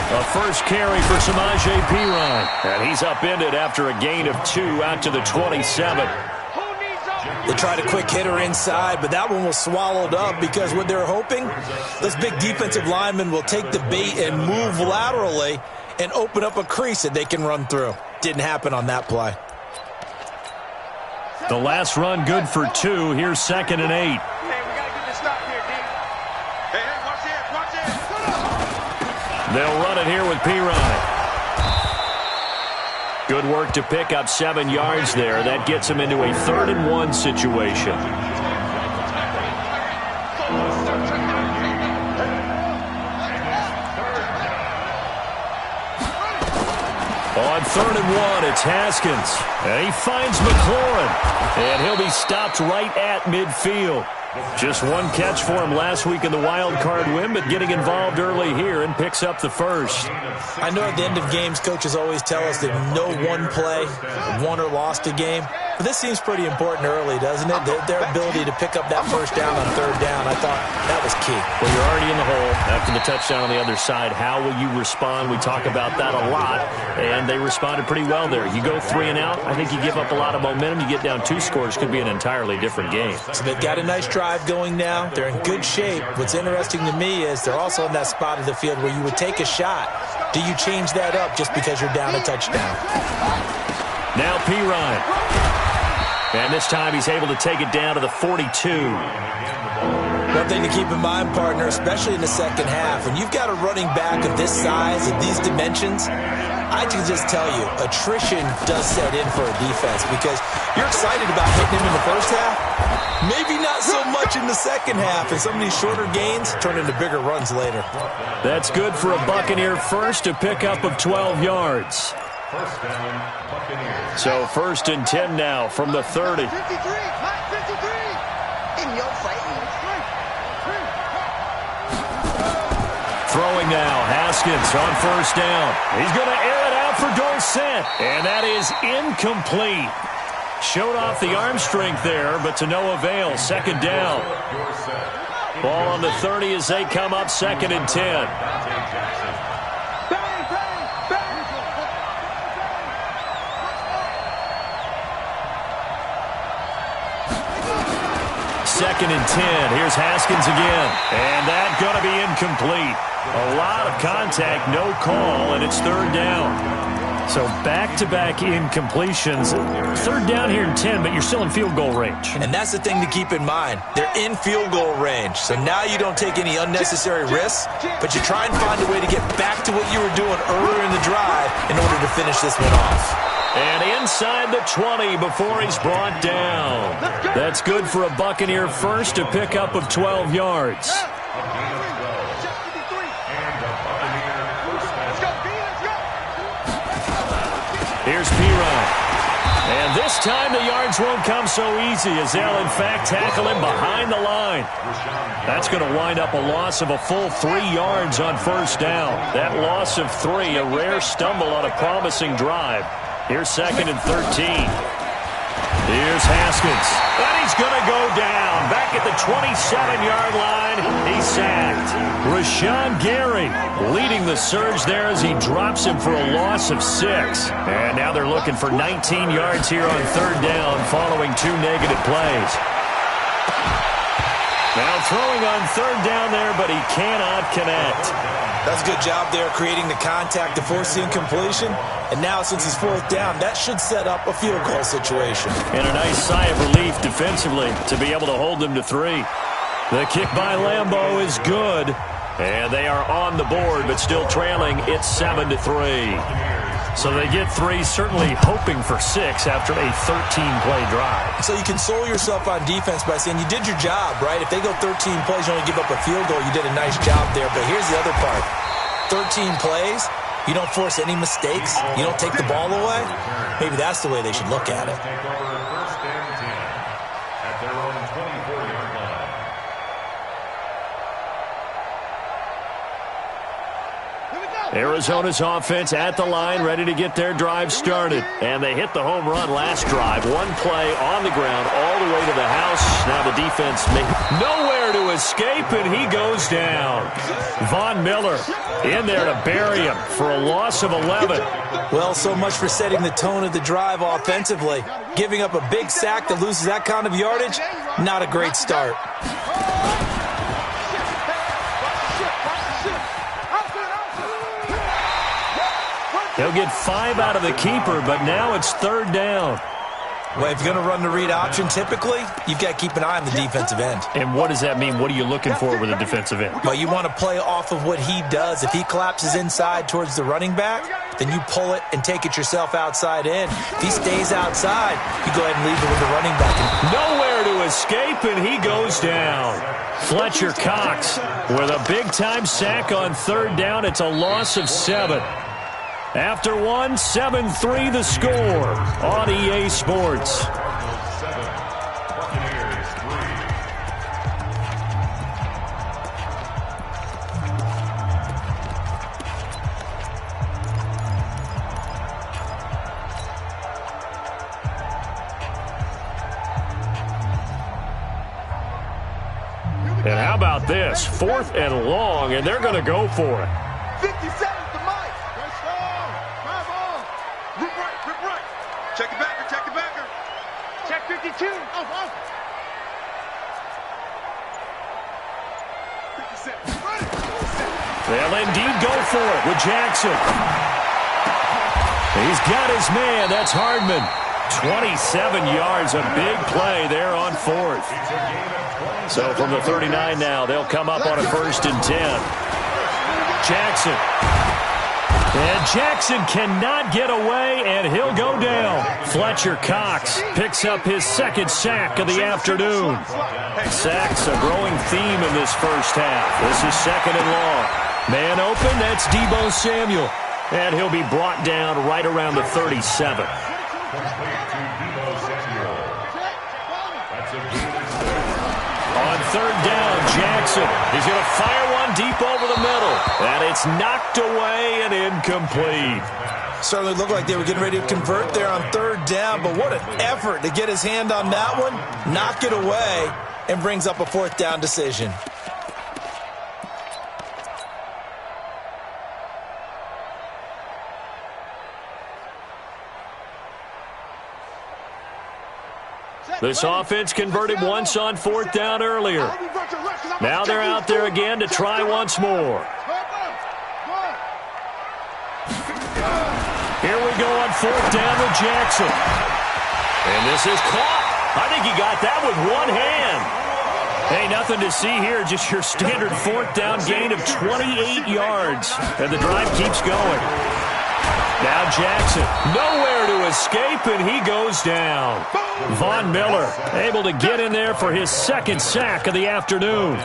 A first carry for Samaje Perine. And he's upended after a gain of 2 out to the 27. They tried a quick hitter inside, but that one was swallowed up because what they're hoping, those big defensive linemen will take the bait and move laterally and open up a crease that they can run through. Didn't happen on that play. The last run good for 2. Here's 2nd and 8. Hey, we got to get this stop here, D. Hey, watch this, watch this. They'll run it here with Perine. Good work to pick up 7 yards there. That gets him into a 3rd and 1 situation. On 3rd and 1, it's Haskins. And he finds McLaurin. And he'll be stopped right at midfield. Just one catch for him last week in the wild card win, but getting involved early here and picks up the first. I know at the end of games, coaches always tell us that no one play won or lost a game. But this seems pretty important early, doesn't it? Their ability to pick up that first down on 3rd down, I thought that was key. Well, you're already in the hole after the touchdown on the other side. How will you respond? We talk about that a lot, and they responded pretty well there. You go 3 and out, I think you give up a lot of momentum. You get down 2 scores, could be an entirely different game. So they've got a nice drive going now. They're in good shape. What's interesting to me is they're also in that spot of the field where you would take a shot. Do you change that up just because you're down a touchdown? Now Perine. And this time he's able to take it down to the 42. One thing to keep in mind, partner, especially in the second half, when you've got a running back of this size and these dimensions, I can just tell you, attrition does set in for a defense because you're excited about hitting him in the first half. Maybe not so much in the second half, and some of these shorter gains turn into bigger runs later. That's good for a Buccaneer first, a pickup of 12 yards. First down, Buccaneers. So 1st and 10 now from the 30. 53, 53. In your fight. Throwing now, Haskins on 1st down. He's going to air it out for Dorsett, and that is incomplete. Showed off the arm strength there, but to no avail. 2nd down. Ball on the 30 as they come up 2nd and 10. Second and 10. Here's Haskins again. And that's going to be incomplete. A lot of contact, no call, and it's 3rd down. So back-to-back incompletions. 3rd down here in 10, but you're still in field goal range. And that's the thing to keep in mind. They're in field goal range. So now you don't take any unnecessary risks, but you try and find a way to get back to what you were doing earlier in the drive in order to finish this one off. And inside the 20 before he's brought down. That's good for a Buccaneer first, a pickup of 12 yards. Here's Perine. And this time the yards won't come so easy as they'll in fact tackle him behind the line. That's going to wind up a loss of a full 3 yards on 1st down. That loss of 3, a rare stumble on a promising drive. Here's 2nd and 13. Here's Haskins. And he's going to go down. Back at the 27-yard line. He's sacked. Rashawn Gary leading the surge there as he drops him for a loss of 6. And now they're looking for 19 yards here on 3rd down following 2 negative plays. Now throwing on 3rd down there, but he cannot connect. That's a good job there creating the contact to force the incompletion. And now since it's 4th down, that should set up a field goal situation. And a nice sigh of relief defensively to be able to hold them to 3. The kick by Lambeau is good. And they are on the board, but still trailing. It's 7-3. So they get 3, certainly hoping for 6 after a 13-play drive. So you console yourself on defense by saying you did your job, right? If they go 13 plays, you only give up a field goal, you did a nice job there. But here's the other part. 13 plays, you don't force any mistakes, you don't take the ball away. Maybe that's the way they should look at it. Take over 1st and 10 at their own 24-yard line. Arizona's offense at the line, ready to get their drive started. And they hit the home run last drive. One play on the ground all the way to the house. Now the defense nowhere to escape, and he goes down. Von Miller in there to bury him for a loss of 11. Well, so much for setting the tone of the drive offensively. Giving up a big sack that loses that kind of yardage, not a great start. He'll get 5 out of the keeper, but now it's 3rd down. Well, if you're going to run the read option, typically, you've got to keep an eye on the defensive end. And what does that mean? What are you looking for with a defensive end? Well, you want to play off of what he does. If he collapses inside towards the running back, then you pull it and take it yourself outside in. If he stays outside, you go ahead and leave it with the running back. Nowhere to escape, and he goes down. Fletcher Cox with a big-time sack on 3rd down. It's a loss of 7. After 1, 7-3 the score on EA Sports. And how about this? 4th and long, and they're going to go for it. 50 seconds to Mike. Let's go. Come on. Rip right, rip right. Check the backer, check the backer. Check 52. Off, off. 50 seconds. They'll indeed go for it with Jackson. He's got his man. That's Hardman. 27 yards, a big play there on 4th. So from the 39 now, they'll come up on a 1st and 10. Jackson. And Jackson cannot get away, and he'll go down. Fletcher Cox picks up his 2nd sack of the afternoon. Sacks a growing theme in this first half. This is 2nd and long. Man open, that's Deebo Samuel. And he'll be brought down right around the 37. On 3rd down, Jackson. He's going to fire one deep over the middle. And it's knocked away and incomplete. Certainly looked like they were getting ready to convert there on 3rd down, but what an effort to get his hand on that one, knock it away, and brings up a 4th down decision. This offense converted once on 4th down earlier. Now they're out there again to try once more. Here we go on 4th down with Jackson. And this is caught. I think he got that with one hand. Hey, nothing to see here, just your standard 4th down gain of 28 yards. And the drive keeps going. Now Jackson, nowhere to escape, and he goes down. Von Miller able to get in there for his 2nd sack of the afternoon.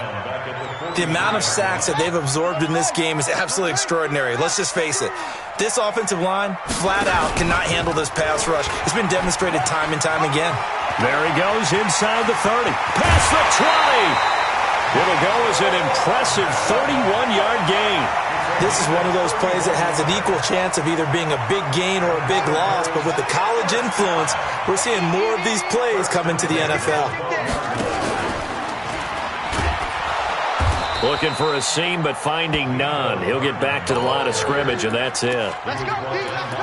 The amount of sacks that they've absorbed in this game is absolutely extraordinary. Let's just face it. This offensive line, flat out, cannot handle this pass rush. It's been demonstrated time and time again. There he goes inside the 30. Past the 20. It'll go as an impressive 31-yard gain. This is one of those plays that has an equal chance of either being a big gain or a big loss, but with the college influence, we're seeing more of these plays come into the NFL. Looking for a seam, but finding none. He'll get back to the line of scrimmage, and that's it.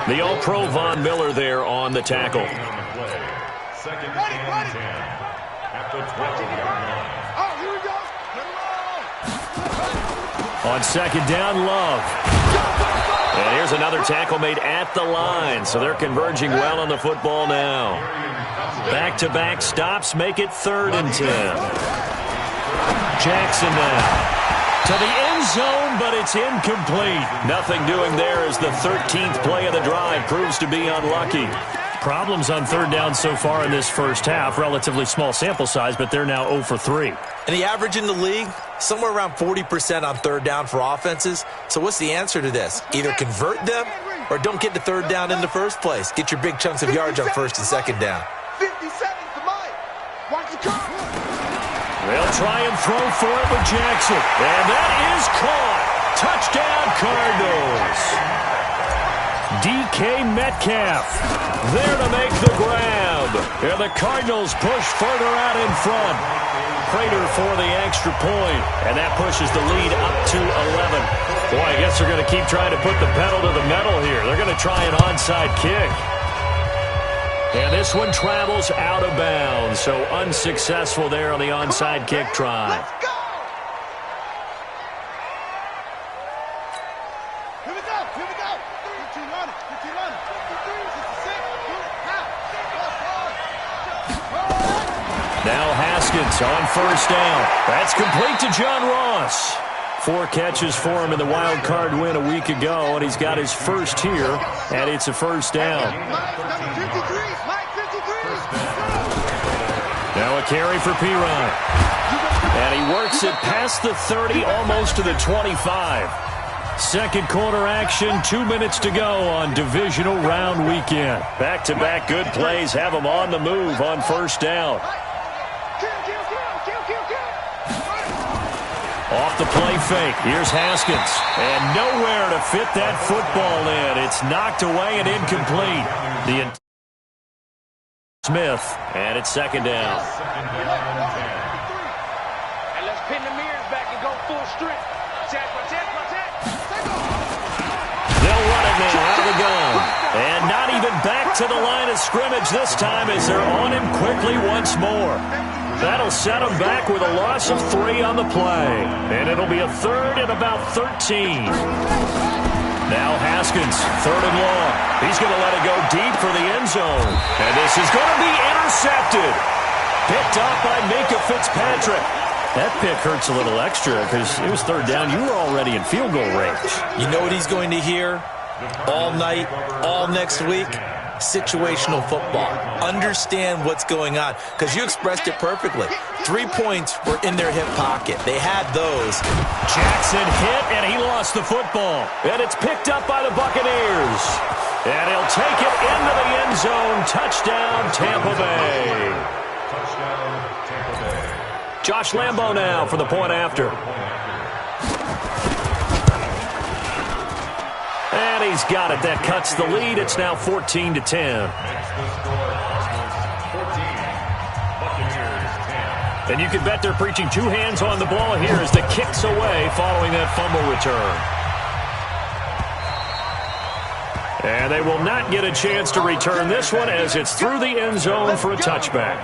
The All-Pro Von Miller there on the tackle. 2nd and 10 at the 12-yard line. On 2nd down, Love. And here's another tackle made at the line, so they're converging well on the football now. Back-to-back stops make it 3rd and 10. Jackson now to the end zone, but it's incomplete. Nothing doing there as the 13th play of the drive proves to be unlucky. Problems on 3rd down so far in this first half. Relatively small sample size, but they're now 0 for 3. And the average in the league, somewhere around 40% on 3rd down for offenses. So what's the answer to this? Either convert them or don't get to 3rd down in the first place. Get your big chunks of yards on 1st and 2nd down. 50 seconds to Mike. Watch the clock. They'll try and throw for it with Jackson. And that is caught. Touchdown, Cardinals. DK Metcalf there to make the grab. And the Cardinals push further out in front. Prater for the extra point, and that pushes the lead up to 11. Boy, I guess they're going to keep trying to put the pedal to the metal here. They're going to try an onside kick. And this one travels out of bounds, so unsuccessful there on the onside kick try. Let's go! Here we go, here we go. 15 running, 15 running. 53, 66, now Haskins on first down. That's complete to John Ross. 4 catches for him in the wild card win a week ago, and he's got his first here, and it's a first down. Now a carry for Piron. And he works it past the 30, almost to the 25. Second quarter action, 2 minutes to go on divisional round weekend. Back-to-back good plays have him on the move on first down. Off the play fake. Here's Haskins. And nowhere to fit that football in. It's knocked away and incomplete. Smith. And it's second down. And let's pin the mirrors back and go full strength. They'll run it now out of the gun. And not even back to the line of scrimmage this time as they're on him quickly once more. That'll set him back with a loss of 3 on the play. And it'll be a third and about 13. Now Haskins, third and long. He's going to let it go deep for the end zone. And this is going to be intercepted. Picked off by Minkah Fitzpatrick. That pick hurts a little extra because it was third down. You were already in field goal range. You know what he's going to hear all night, all next week? Situational football. Understand what's going on, because you expressed it perfectly. 3 points were in their hip pocket. They had those. Jackson hit, and he lost the football. And it's picked up by the Buccaneers. And he'll take it into the end zone. Touchdown, Tampa Bay. Touchdown, Tampa Bay. Josh Lambo now for the point after. And he's got it. That cuts the lead. It's now 14-10. Makes the score Buccaneers 10. And you can bet they're preaching 2 hands on the ball here as the kick's away following that fumble return. And they will not get a chance to return this one as it's through the end zone for a touchback.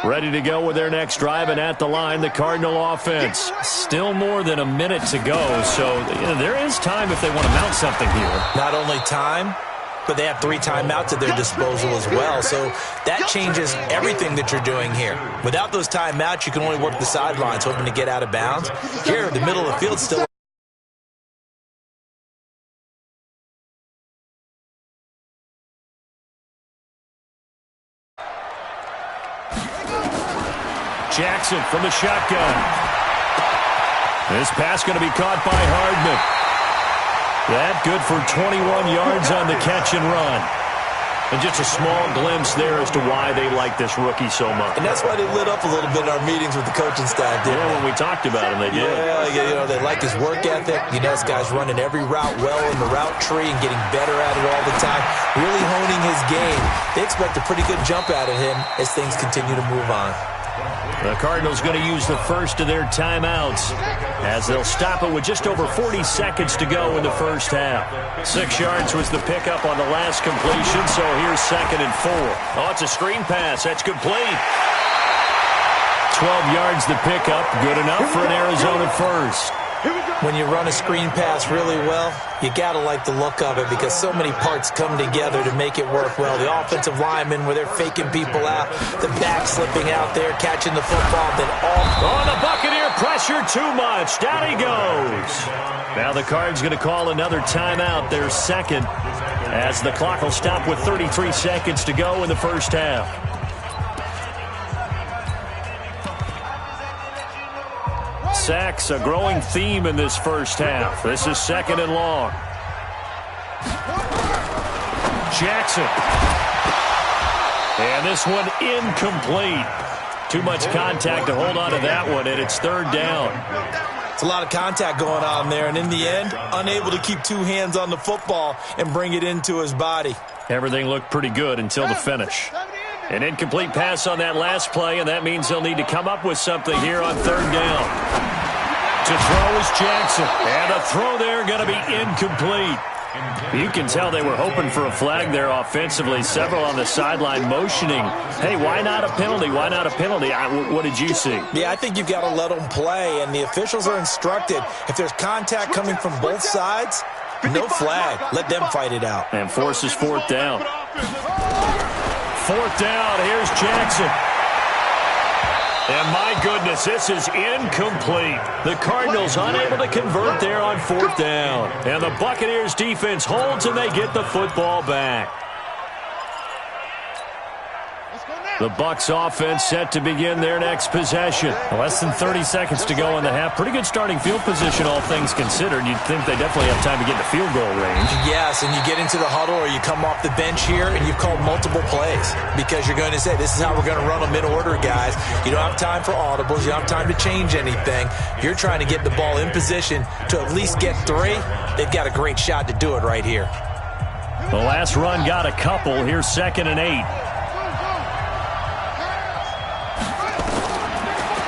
Ready to go with their next drive, and at the line, the Cardinal offense. Still more than a minute to go, so there is time if they want to mount something here. Not only time, but they have 3 timeouts at their disposal as well, so that changes everything that you're doing here. Without those timeouts, you can only work the sidelines, hoping to get out of bounds. Here, the middle of the field still. Jackson from the shotgun. This pass going to be caught by Hardman. That good for 21 yards on the catch and run. And just a small glimpse there as to why they like this rookie so much. And that's why they lit up a little bit in our meetings with the coaching staff, didn't they? When we talked about him, they did. Yeah, they like his work ethic. You know, this guy's running every route well in the route tree and getting better at it all the time, really honing his game. They expect a pretty good jump out of him as things continue to move on. The Cardinals going to use the first of their timeouts as they'll stop it with just over 40 seconds to go in the first half. 6 yards was the pickup on the last completion, so here's 2nd and 4. Oh, it's a screen pass. That's complete. 12 yards the pickup. Good enough for an Arizona first. When you run a screen pass really well, you got to like the look of it because so many parts come together to make it work well. The offensive linemen where they're faking people out, the back slipping out there, catching the football, then Oh, the Buccaneer pressure too much. Down he goes. Now the Cards going to call another timeout, their second, as the clock will stop with 33 seconds to go in the first half. Sacks, a growing theme in this first half. This is 2nd and long. Jackson. And this one incomplete. Too much contact to hold on to that one, and it's third down. It's a lot of contact going on there, and in the end, unable to keep two hands on the football and bring it into his body. Everything looked pretty good until the finish. An incomplete pass on that last play, and that means they'll need to come up with something here on third down. To throw is Jackson, and a throw there going to be incomplete. You can tell they were hoping for a flag there offensively. Several on the sideline motioning, hey, why not a penalty? Why not a penalty? What did you see? Yeah, I think you've got to let them play, and the officials are instructed, if there's contact coming from both sides, no flag. Let them fight it out. And forces fourth down. Fourth down, here's Jackson. And my goodness, this is incomplete. The Cardinals unable to convert there on fourth down. And the Buccaneers defense holds and they get the football back. The Bucs offense set to begin their next possession. Less than 30 seconds to go in the half. Pretty good starting field position, all things considered. You'd think they definitely have time to get in the field goal range. Yes, and you get into the huddle or you come off the bench here and you've called multiple plays because you're going to say, this is how we're going to run them in order, guys. You don't have time for audibles. You don't have time to change anything. You're trying to get the ball in position to at least get three. They've got a great shot to do it right here. The last run got a couple. Here's 2nd and 8.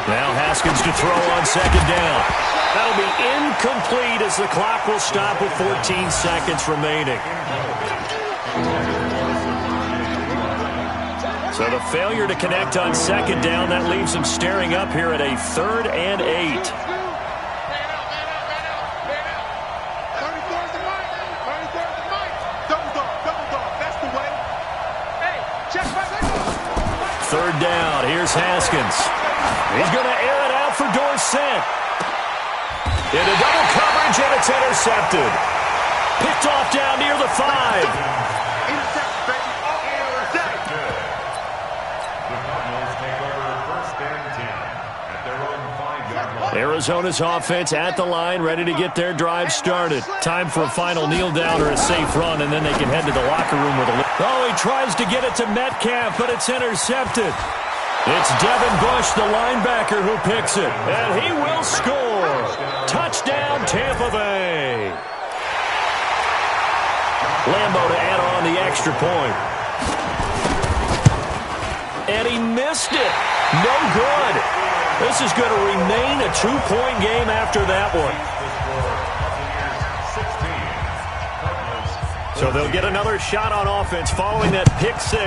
Now Haskins to throw on 2nd down. That'll be incomplete as the clock will stop with 14 seconds remaining. So the failure to connect on 2nd down, that leaves him staring up here at a 3rd and 8. Third down, here's Haskins. He's going to air it out for Dorsett. Into double coverage, and it's intercepted. Picked off down near the 5. Intercepted, baby. Intercepted. The Cardinals take over 1st and 10 at their own 5-yard line. Arizona's offense at the line, ready to get their drive started. Time for a final kneel down or a safe run, and then they can head to the locker room with a lift. Oh, he tries to get it to Metcalf, but it's intercepted. It's Devin Bush, the linebacker, who picks it. And he will score. Touchdown, Tampa Bay. Lambo to add on the extra point. And he missed it. No good. This is going to remain a 2-point game after that one. So they'll get another shot on offense following that pick 6.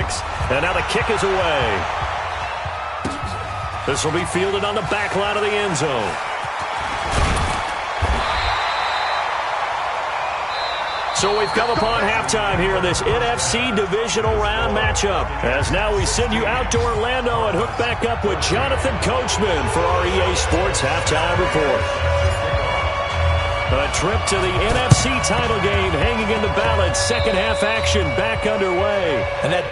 And now the kick is away. This will be fielded on the back line of the end zone. So we've come upon halftime here in this NFC divisional round matchup. As now we send you out to Orlando and hook back up with Jonathan Coachman for our EA Sports Halftime Report. A trip to the NFC title game hanging in the balance. Second half action back underway. And that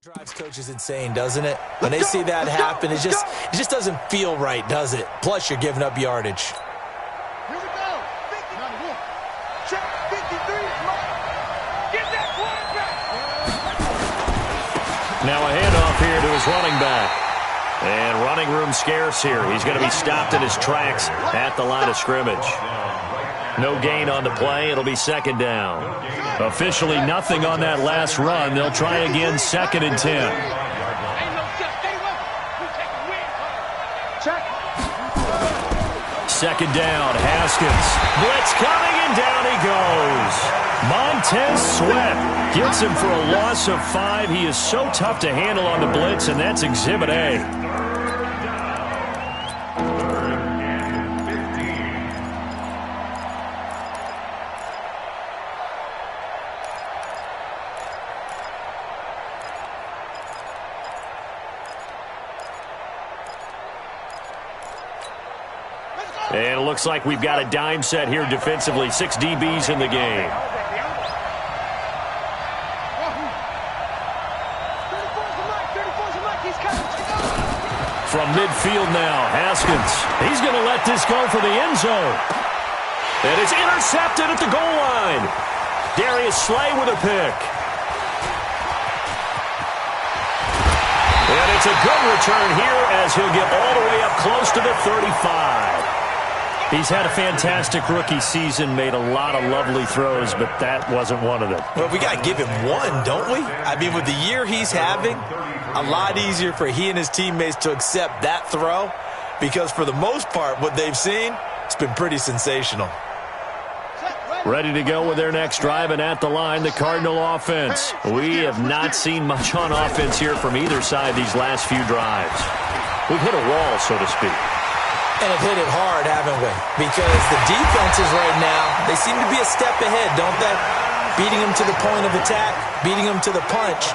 drives coaches insane, doesn't it? When they see that happen, it just doesn't feel right, does it? Plus, you're giving up yardage. Here we go. 51. Check 53. Get that quarterback. Now a handoff here to his running back. And running room scarce here. He's going to be stopped in his tracks at the line of scrimmage. No gain on the play. It'll be 2nd down. Officially nothing on that last run. They'll try again 2nd and 10. Second down, Haskins. Blitz coming, and down he goes. Montez Sweat gets him for a loss of 5. He is so tough to handle on the blitz, and that's Exhibit A. And it looks like we've got a dime set here defensively. 6 DBs in the game. From midfield now, Haskins. He's going to let this go for the end zone. And it's intercepted at the goal line. Darius Slay with a pick. And it's a good return here as he'll get all the way up close to the 35. He's had a fantastic rookie season, made a lot of lovely throws, but that wasn't one of them. Well, we got to give him one, don't we? I mean, with the year he's having, a lot easier for he and his teammates to accept that throw because for the most part, what they've seen, it's been pretty sensational. Ready to go with their next drive, and at the line, the Cardinal offense. We have not seen much on offense here from either side these last few drives. We've hit a wall, so to speak. And have hit it hard, haven't we? Because the defenses right now, they seem to be a step ahead, don't they? Beating them to the point of attack, beating them to the punch.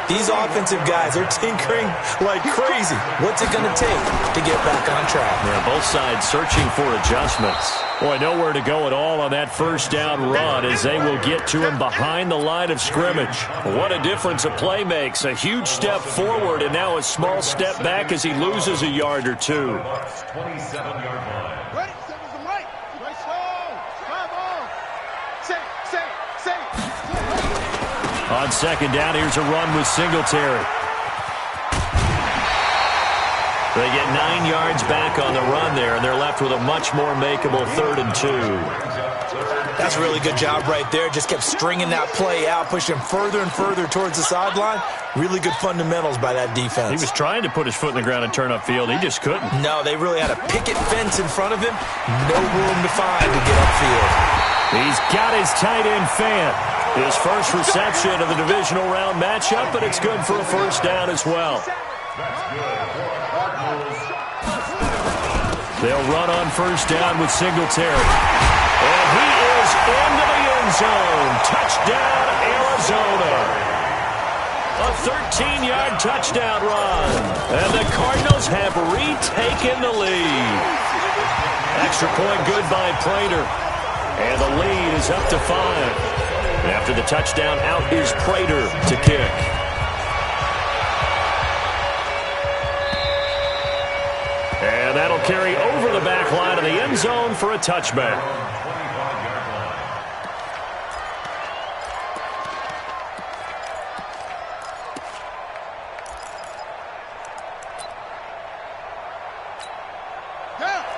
These offensive guys are tinkering like crazy. What's it going to take to get back on track? Yeah, both sides searching for adjustments. Boy, nowhere to go at all on that first down run as they will get to him behind the line of scrimmage. What a difference a play makes. A huge step forward and now a small step back as he loses a yard or two. 27-yard line. Ready? Set with the right. Right slow. Come on. Say. On second down, here's a run with Singletary. They get 9 yards back on the run there, and they're left with a much more makeable 3rd and 2. That's a really good job right there. Just kept stringing that play out, pushing further and further towards the sideline. Really good fundamentals by that defense. He was trying to put his foot in the ground and turn upfield. He just couldn't. No, they really had a picket fence in front of him. No room to find to get upfield. He's got his tight end Fant. His first reception of the divisional round matchup, but it's good for a first down as well. They'll run on first down with Singletary. And he is into the end zone. Touchdown, Arizona. A 13-yard touchdown run. And the Cardinals have retaken the lead. Extra point good by Prater. And the lead is up to 5. After the touchdown, out is Prater to kick. And that'll carry over the back line of the end zone for a touchback.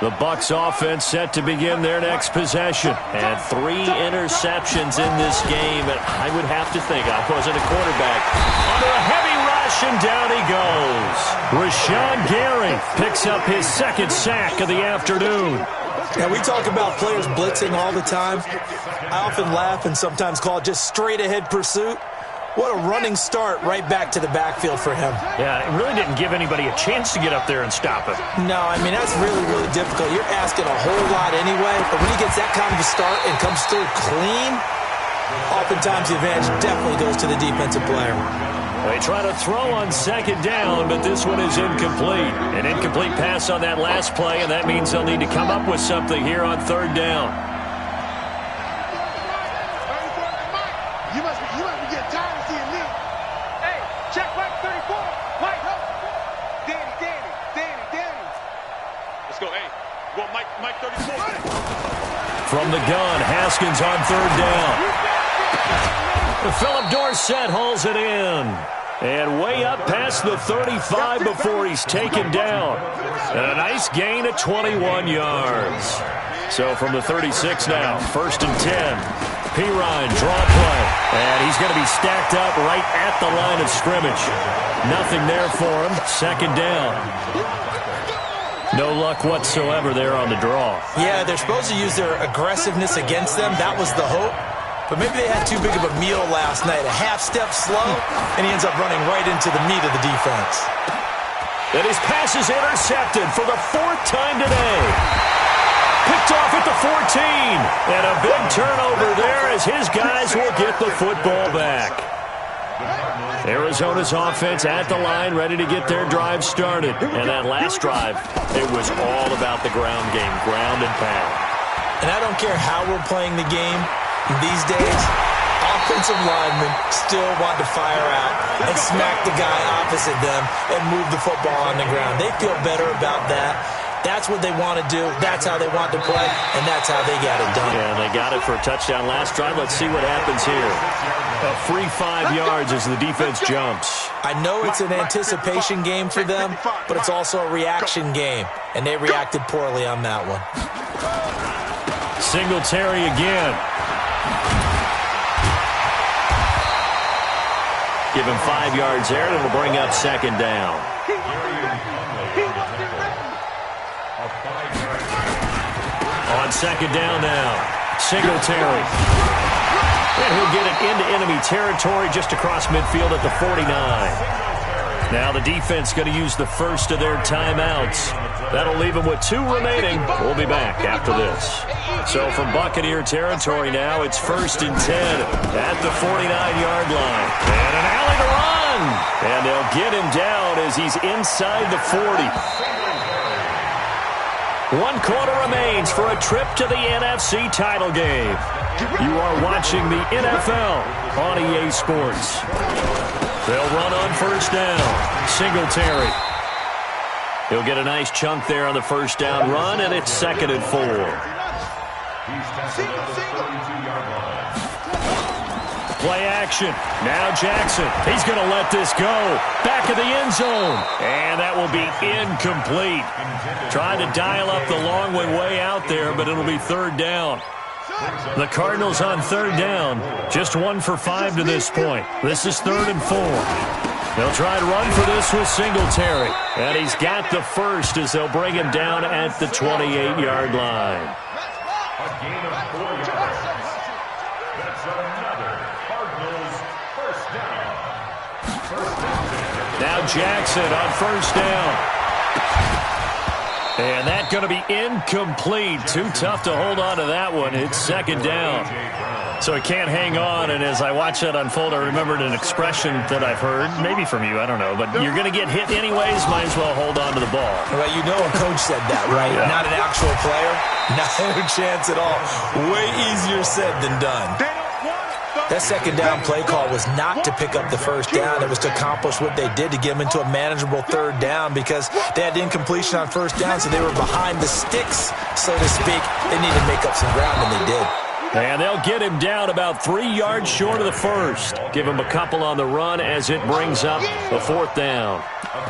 The Bucs offense set to begin their next possession. And 3 interceptions in this game. And I would have to think, I wasn't a quarterback. Under a heavy rush, and down he goes. Rashawn Gary picks up his 2nd sack of the afternoon. Now, we talk about players blitzing all the time. I often laugh and sometimes call it just straight-ahead pursuit. What a running start right back to the backfield for him. Yeah, it really didn't give anybody a chance to get up there and stop him. No, I mean, that's really, really difficult. You're asking a whole lot anyway, but when he gets that kind of a start and comes through clean, oftentimes the advantage definitely goes to the defensive player. They try to throw on second down, but this one is incomplete. An incomplete pass on that last play, and that means they'll need to come up with something here on 3rd down. You must be getting tired of seeing me. Hey, check Mike 34. Mike, Danny. Let's go, hey. Go Mike 34. From the gun, Haskins on 3rd down. Philip Dorsett hauls it in. And way up past the 35 before he's taken down. And a nice gain of 21 yards. So from the 36 now, 1st and 10. Pirine, draw play. And he's going to be stacked up right at the line of scrimmage. Nothing there for him. 2nd down. No luck whatsoever there on the draw. Yeah, they're supposed to use their aggressiveness against them. That was the hope. But maybe they had too big of a meal last night. A half step slow, and he ends up running right into the meat of the defense. And his pass is intercepted for the 4th time today. Picked off at the 14. And a big turnover there as his guys will get the football back. Arizona's offense at the line, ready to get their drive started. And that last drive, it was all about the ground game, ground and pound. And I don't care how we're playing the game these days, offensive linemen still want to fire out and smack the guy opposite them and move the football on the ground. They feel better about that. That's what they want to do. That's how they want to play, and that's how they got it done. Yeah, they got it for a touchdown last drive. Let's see what happens here. A free 5 yards as the defense jumps. I know it's an anticipation game for them, but it's also a reaction game, and they reacted poorly on that one. Singletary again. Give him 5 yards there, and it'll bring up second down. On second down now, Singletary. And he'll get it into enemy territory just across midfield at the 49. Now the defense going to use the first of their timeouts. That'll leave them with 2 remaining. We'll be back after this. So from Buccaneer territory now, it's 1st and 10 at the 49-yard line. And an alley to run. And they'll get him down as he's inside the 40. 1 quarter remains for a trip to the NFC title game. You are watching the NFL on EA Sports. They'll run on first down. Singletary. He'll get a nice chunk there on the first down run, and it's 2nd and 4. Play action. Now Jackson. He's going to let this go. Back of the end zone. And that will be incomplete. Trying to dial up the long one way out there, but it'll be 3rd down. The Cardinals on 3rd down. Just 1 for 5 to this point. This is 3rd and 4. They'll try to run for this with Singletary. And he's got the first as they'll bring him down at the 28-yard line. A gain of 4 yards. That's another Cardinals first down. Now Jackson on first down. And that's going to be incomplete. Too tough to hold on to that one. It's 2nd down. So it can't hang on, and as I watch that unfold, I remembered an expression that I've heard, maybe from you, I don't know, but you're going to get hit anyways, might as well hold on to the ball. Well, you know a coach said that, right? Yeah. Not an actual player. Not a chance at all. Way easier said than done. That 2nd down play call was not to pick up the first down. It was to accomplish what they did to get them into a manageable 3rd down because they had incompletion on first down, so they were behind the sticks, so to speak. They needed to make up some ground, and they did. And they'll get him down about 3 yards short of the first. Give him a couple on the run as it brings up the 4th down.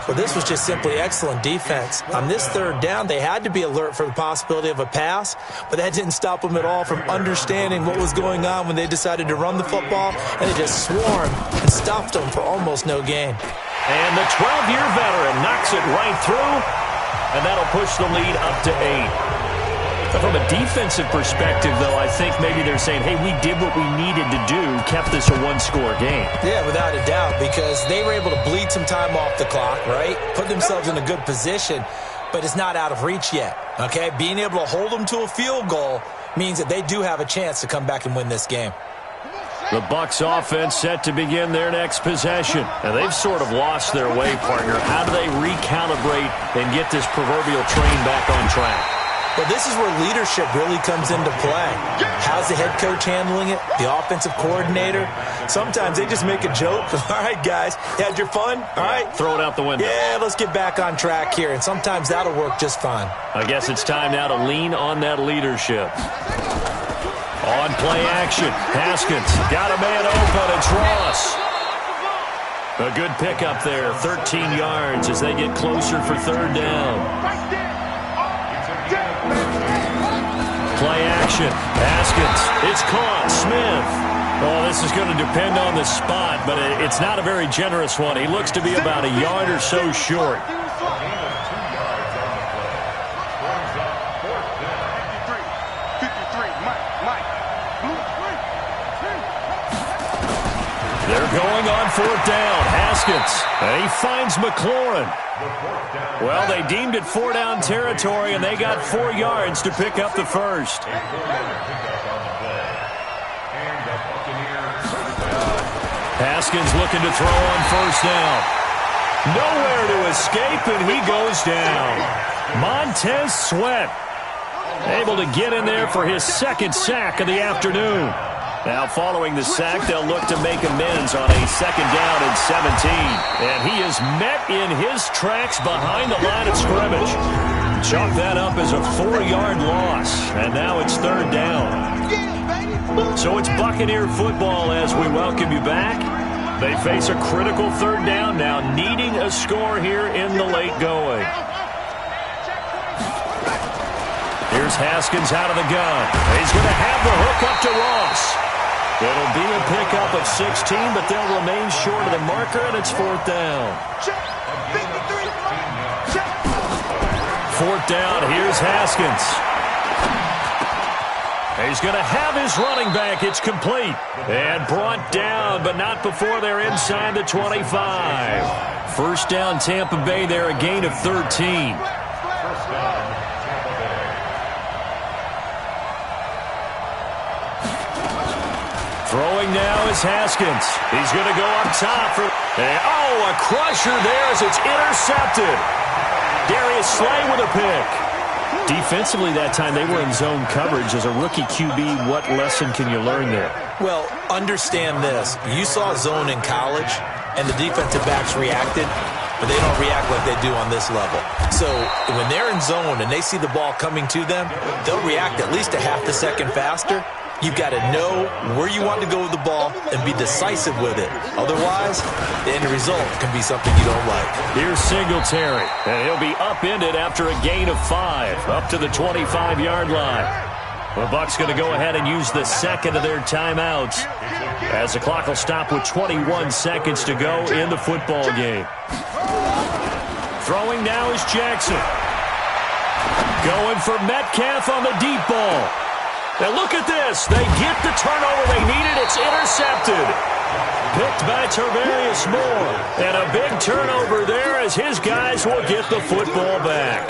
Well, this was just simply excellent defense. On this 3rd down, they had to be alert for the possibility of a pass, but that didn't stop them at all from understanding what was going on when they decided to run the football, and they just swarmed and stopped them for almost no gain. And the 12-year veteran knocks it right through, and that'll push the lead up to 8. From a defensive perspective, though, I think maybe they're saying, hey, we did what we needed to do, kept this a 1-score game. Yeah, without a doubt, because they were able to bleed some time off the clock, right? Put themselves in a good position, but it's not out of reach yet, okay? Being able to hold them to a field goal means that they do have a chance to come back and win this game. The Bucs offense set to begin their next possession. And they've sort of lost their way, partner. How do they recalibrate and get this proverbial train back on track? Well, this is where leadership really comes into play. How's the head coach handling it? The offensive coordinator? Sometimes they just make a joke. All right, guys, you had your fun? All right. Throw it out the window. Yeah, let's get back on track here. And sometimes that'll work just fine. I guess it's time now to lean on that leadership. On play action, Haskins got a man open. It's Ross. A good pickup there, 13 yards as they get closer for 3rd down. Play action. Haskins. It's caught. Smith. Oh, this is going to depend on the spot, but it's not a very generous one. He looks to be about a yard or so short. They're going on 4th down. Haskins. And he finds McLaurin. Well, they deemed it 4-down territory, and they got 4 yards to pick up the first. Haskins looking to throw on first down. Nowhere to escape, and he goes down. Montez Sweat able to get in there for his second sack of the afternoon. Now following the sack, they'll look to make amends on a second down and 17. And he is met in his tracks behind the line of scrimmage. Chalk that up as a 4-yard loss. And now it's third down. So it's Buccaneer football as we welcome you back. They face a critical third down now, needing a score here in the late going. Here's Haskins out of the gun. He's going to have the hook up to Ross. It'll be a pickup of 16, but they'll remain short of the marker, and it's fourth down. Fourth down, here's Haskins. He's going to have his running back. It's complete. And brought down, but not before they're inside the 25. First down, Tampa Bay there, a gain of 13. Throwing now is Haskins. He's going to go up top. A crusher there as it's intercepted. Darius Slay with a pick. Defensively that time, they were in zone coverage. As a rookie QB, what lesson can you learn there? Well, understand this. You saw zone in college, and the defensive backs reacted, but they don't react like they do on this level. So when they're in zone and they see the ball coming to them, they'll react at least a half a second faster. You've got to know where you want to go with the ball and be decisive with it. Otherwise, the end result can be something you don't like. Here's Singletary, and he'll be upended after a gain of 5, up to the 25-yard line. The Bucs going to go ahead and use the second of their timeouts as the clock will stop with 21 seconds to go in the football game. Throwing now is Jackson. Going for Metcalf on the deep ball. Now look at this. They get the turnover they needed. It's intercepted. Picked by Tarvarius Moore. And a big turnover there as his guys will get the football back.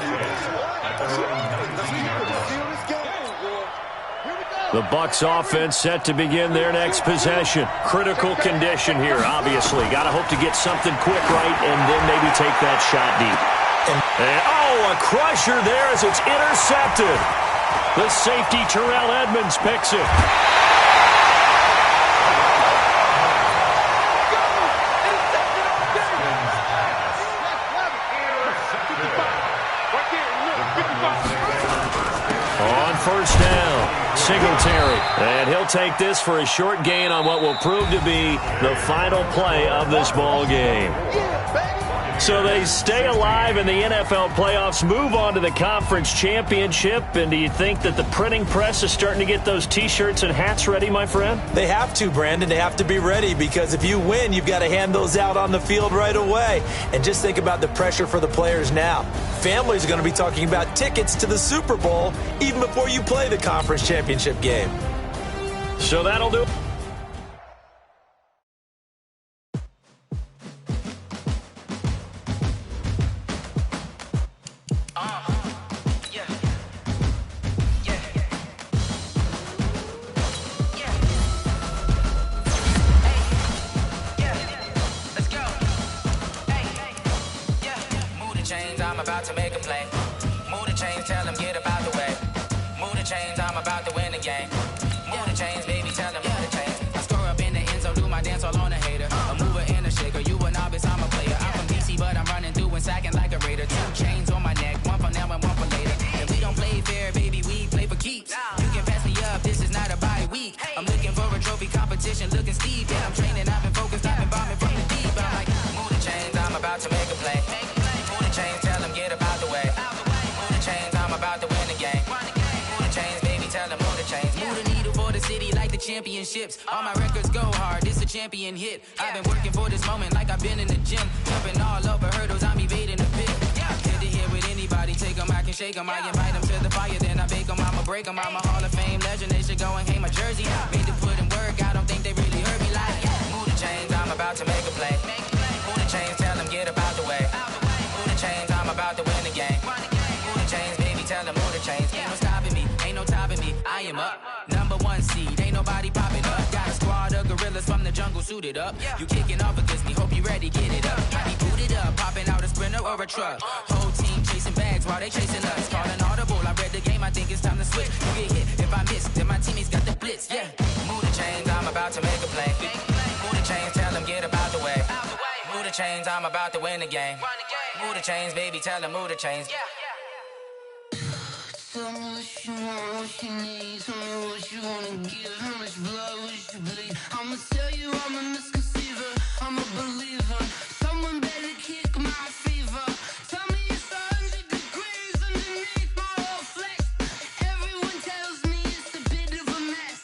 The Bucs offense set to begin their next possession. Critical condition here, obviously. Got to hope to get something quick right and then maybe take that shot deep. And a crusher there as it's intercepted. The safety, Terrell Edmonds, picks it. On first down, Singletary. And he'll take this for a short gain on what will prove to be the final play of this ball game. So they stay alive in the NFL playoffs, move on to the conference championship. And do you think that the printing press is starting to get those T-shirts and hats ready, my friend? They have to, Brandon. They have to be ready because if you win, you've got to hand those out on the field right away. And just think about the pressure for the players now. Families are going to be talking about tickets to the Super Bowl even before you play the conference championship game. So that'll do it. Championships, all my records go hard. It's a champion hit. I've been working for this moment like I've been in the gym. Jumping all over hurdles, I'm evading the pit. Head to head with anybody, take them, I can shake them. I invite them to the fire, then I bake them. I'ma break them. I'm a Hall of Fame legend. They should go and hang my jersey. Made to put in work, I don't think they really heard me like, move the chains, I'm about to make a play. Move the chains, tell them get up out the way. Move the chains, I'm about to win the game. Move the chains, baby, tell them move the chains. Ain't no stopping me, ain't no topping me. I am up, #1 seed. Ain't nobody popping up. Got a squad of gorillas from the jungle. suited up. You kicking off against me, hope you ready, get it up. I be booted up, popping out a Sprinter or a truck. Whole team chasing bags while they chasing us. Calling audible, I read the game, I think it's time to switch. You get hit if I miss, then my teammates got the blitz, yeah. Move the chains, I'm about to make a play. Move the chains, tell them get about the way. Move the chains, I'm about to win the game. Move the chains, baby, tell them move the chains. Tell me what you want, what you need. Tell me what you wanna give. How much blood would you bleed? I'ma tell you I'm a misconceiver. I'm a believer. Someone better kick my fever. Tell me it's 100 degrees underneath my whole flesh. Everyone tells me it's a bit of a mess.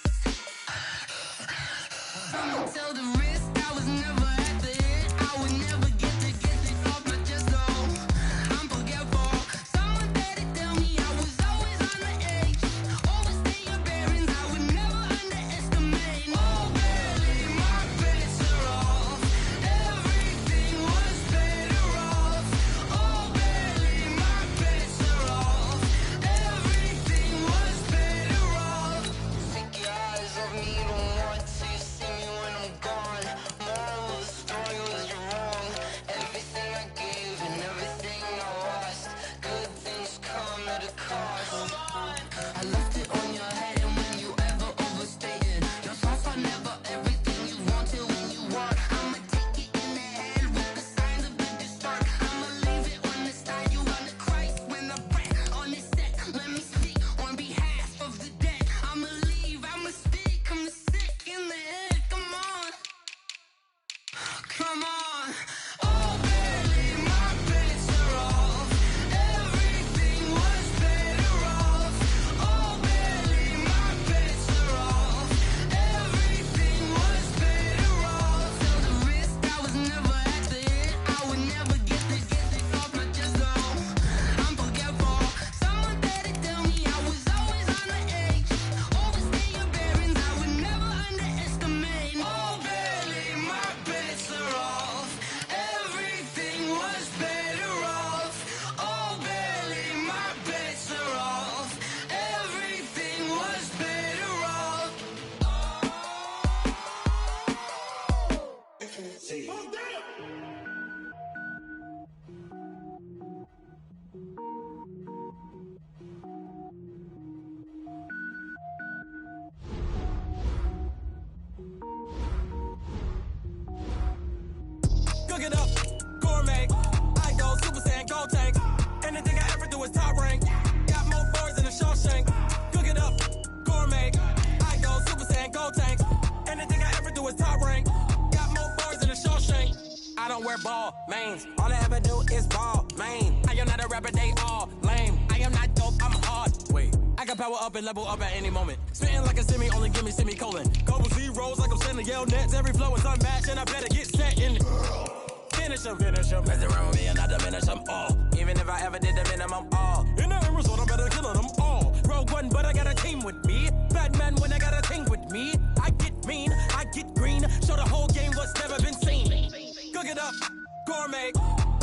I'ma tell the risk I was never at the end. I would never get it off my chest, no. I'm forgetful. Someone better tell me I was always on the edge. Overstay your bearings, I would never underestimate. Oh, barely, my bets are off. Everything was better off. Oh, barely, my bets are off. Everything was better off. Take your eyes off me, don't want to see me when I'm gone. Moral of the story was you're wrong. Everything I gave and everything I lost. Good things come at a cost. I left it on your head, and when you ever overstated, your thoughts are never everything you wanted when you want. I'ma take it in the head with the signs of the distort. I'ma leave it on the side. You on the Christ when the breath on this set. Let me speak on behalf of the dead. I'ma leave, I'ma speak. I'm sick in the head. Come on, come on. Oh, barely, my bets are off. Everything was better off. Oh, barely, my bets are off. Everything was better off. Tell the risk I was never at the end. I would never get it off my chest, no. I'm forgetful. Someone better tell me I was always on the edge. Overstay your bearings, I would never underestimate. Oh, barely, my bets are off. Everything was better off. Oh, barely, my bets are off. Everything was better off. Cook it up, gourmet. I go Super Saiyan, gold tank. Anything I ever do is top rank. Got more boards than a Shawshank. Cook it up, gourmet. I go Super Saiyan, gold tank. Anything I ever do is top rank. Got more boards than a Shawshank. I don't wear ball mains. All I ever do is ball main. I am not a rapper, they all lame. I am not dope, I'm hard. Wait, I can power up and level up at any moment. Spitting like a semi, only give me semicolon. Couple zeros like I'm sending yell nets. Every flow is unmatched and I better get set in. Finish him. Mess around with me and I diminish them all. Even if I ever did the minimum all. In the end result, I'm better killing them all. Rogue One, but I got a team with me. Batman when I got a team with me. I get mean, I get green. Show the whole game what's never been seen. Cook it up, gourmet.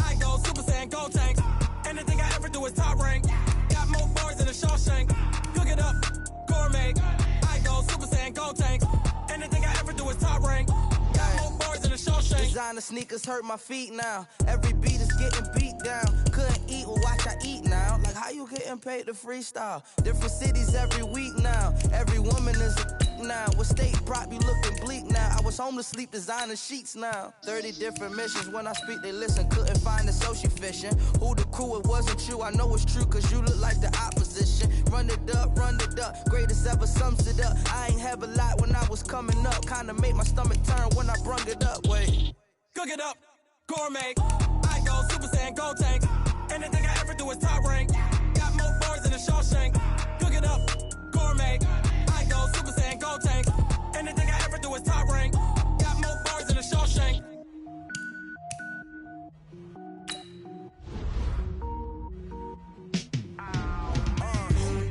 I go Super Saiyan, gold tank. Anything I ever do is top rank. Got more bars than a Shawshank. Cook it up, gourmet. I go Super Saiyan, gold tank. Anything I ever do is top rank. Got more bars than a Shawshank. Designer sneakers hurt my feet now. Every beat is getting beat down. Couldn't eat, well watch I eat now. Like how you getting paid to freestyle? Different cities every week now. Every woman is a now. What state brought me looking bleak now? I was home to sleep designing sheets now. 30 different missions. When I speak they listen. Couldn't find the social fishing. Who the crew? It wasn't you. I know it's true cause you look like the opposition. Run it up. Greatest ever sums it up. I ain't have a lot when I was coming up. Kinda made my stomach turn when I brung it up. Wait. Cook it up, gourmet. I go Super Saiyan, gold tank. Anything I ever do is top rank. Got more bars than a Shawshank. Cook it up, gourmet. I go Super Saiyan, gold tank. Anything I ever do is top rank. Got more bars than a Shawshank.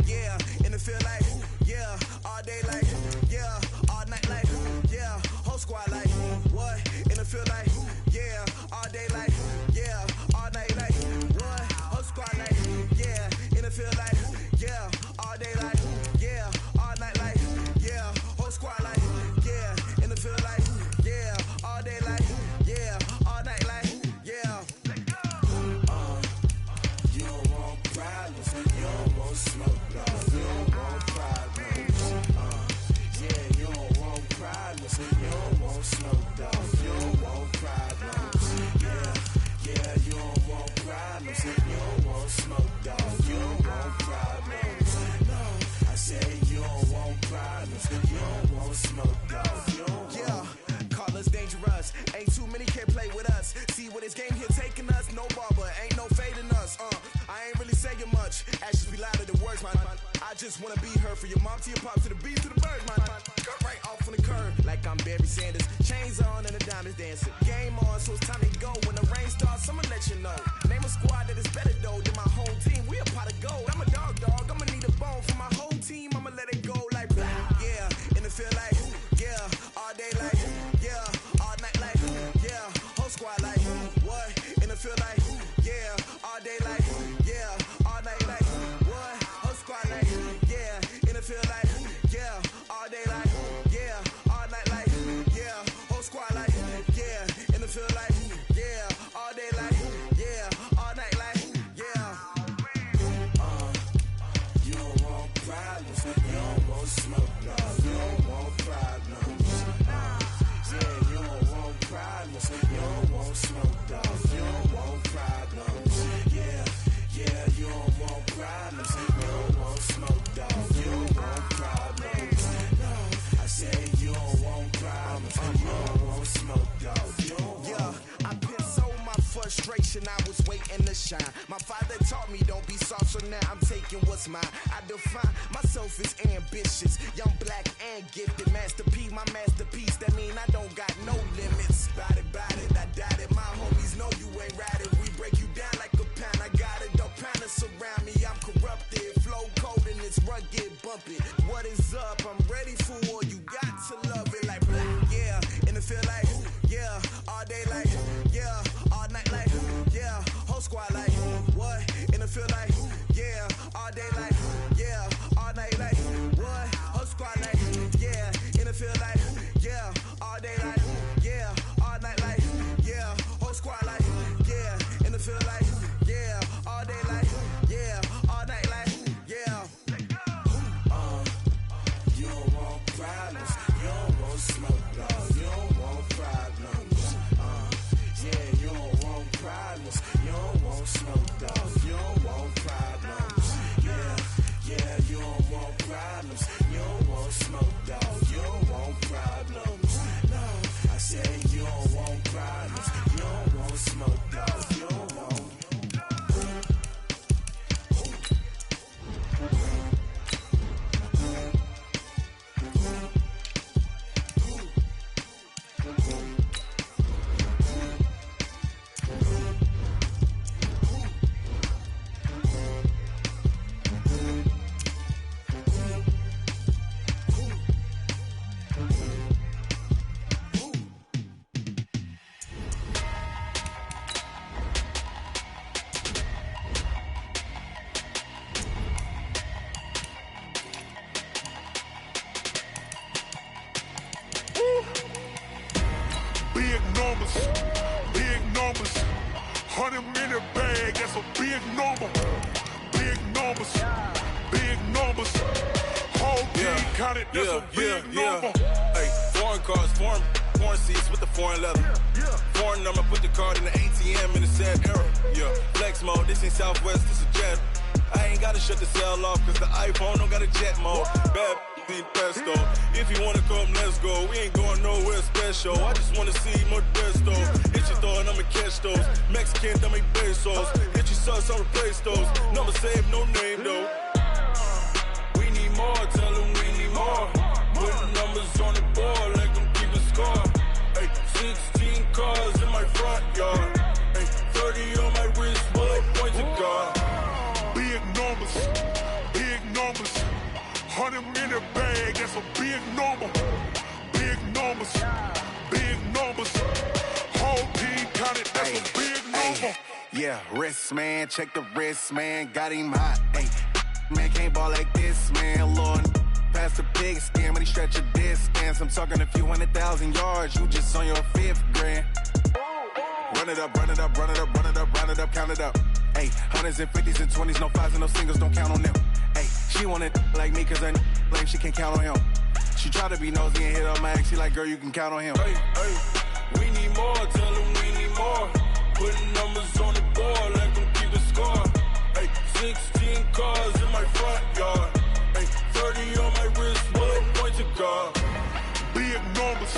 Yeah, in the field like, yeah, all day like, yeah, all night like, yeah, whole squad like, what? In the field like, yeah, all day like, yeah, all night like, what? Whole squad like, yeah, in the field like, yeah, just wanna be her. For your mom to your pop to the beat to the birds, my cut right off on the curb. Like I'm Barry Sanders, chains on and the diamonds dancing. Game on, so it's time to go. When the rain starts, I'ma let you know. Name a squad that is better though than my whole team. We a pot of gold. I'm a dog. I'ma need a bone for my whole team. I'ma let it go like blah. Yeah, and it feel like yeah, all day like yeah, all night like yeah, whole squad like what? And it feel like yeah, all day like yeah, all night like what? Whole squad like yeah, and it feel like yeah, all day like yeah, all night like yeah, whole squad like yeah, and it feel like yeah, all day like yeah, all night like yeah. You don't want problems, you don't want smoke, no. You don't want problems. Yeah, you don't want problems, you don't want smoke, dog. You don't want problems. Yeah, you don't want problems, you don't want smoke, dog. You don't want problems. No, I said you don't want problems, you don't want smoke, dog. You don't want. Yeah, I've been so my frustration, I was waiting to shine. My father taught me don't be soft, so now I'm taking what's mine. I define myself as ambitious, young, black, and gifted. Master P, my masterpiece. That mean I don't got no limits. Bout it, I doubt it. My homies know you ain't ride it. We break you down like a pound. I got it, don't pound to surround me. I'm corrupted, flow cold and it's rugged, bump it. What is up? I'm ready for war. You got to love it like black, yeah. And it feel like yeah, all day like yeah, all night like yeah, whole squad like what? And it feel like yeah, all day like yeah, all night like what? Whole squad like yeah, and it feel like yeah, all day like yeah, all night like yeah, whole squad like yeah, and it feel like yeah, all day like yeah, all night like yeah. You don't want problems, you don't want smoke, dog. You don't want problems. Yeah, you don't want problems, you don't want smoke, dog. You don't want problems. Yeah, you don't want problems, you don't want smoke, dog. You don't want problems. No, I said you don't want problems, you don't want smoke, dog. You don't want. Big numbers, 100-minute bag, that's a big number. Big numbers, whole team counted, that's a big number. Hey, foreign cars, foreign seats with the foreign leather. Foreign number, put the card in the ATM in the sad era. Yeah, flex mode, this ain't Southwest, this a jet. I ain't gotta shut the cell off, cause the iPhone don't got a jet mode. Bad need pesto. If you wanna come, let's go. We ain't going nowhere special. I just wanna see more Modesto. Hit your throw and I'ma catch those. Mexican, dummy pesos. Hit your sauce, I'll replace those. Number save, no name though. We need more, tell them we need more. Put numbers on the board, like them keep a score. Hey, 16 cars in my front yard. Hey, 30 on my wrist, bullet point to God. Big numbers, 100-minute bag, that's a big number. Big numbers, whole team counted, that's a big number. Yeah, wrist man, check the wrist man, got him hot. Hey, man can't ball like this, man. Lord, past the big scam when he stretch a distance. I'm talking a few 100,000 yards, you just on your 5th grand. Run it up, count it up. Hey, hundreds and 50s and 20s, no 5s and no singles, don't count on them. Hey, she want it like me, cause her lame, she can't count on him. She try to be nosy and hit on my ex, she like, girl, you can count on him. Hey, we need more, tell them we need more. Putting numbers on the board, like them keep a score. Hey, 16 cars in my front yard. Hey, 30 on my wrist, bullet point to God. Big numbers,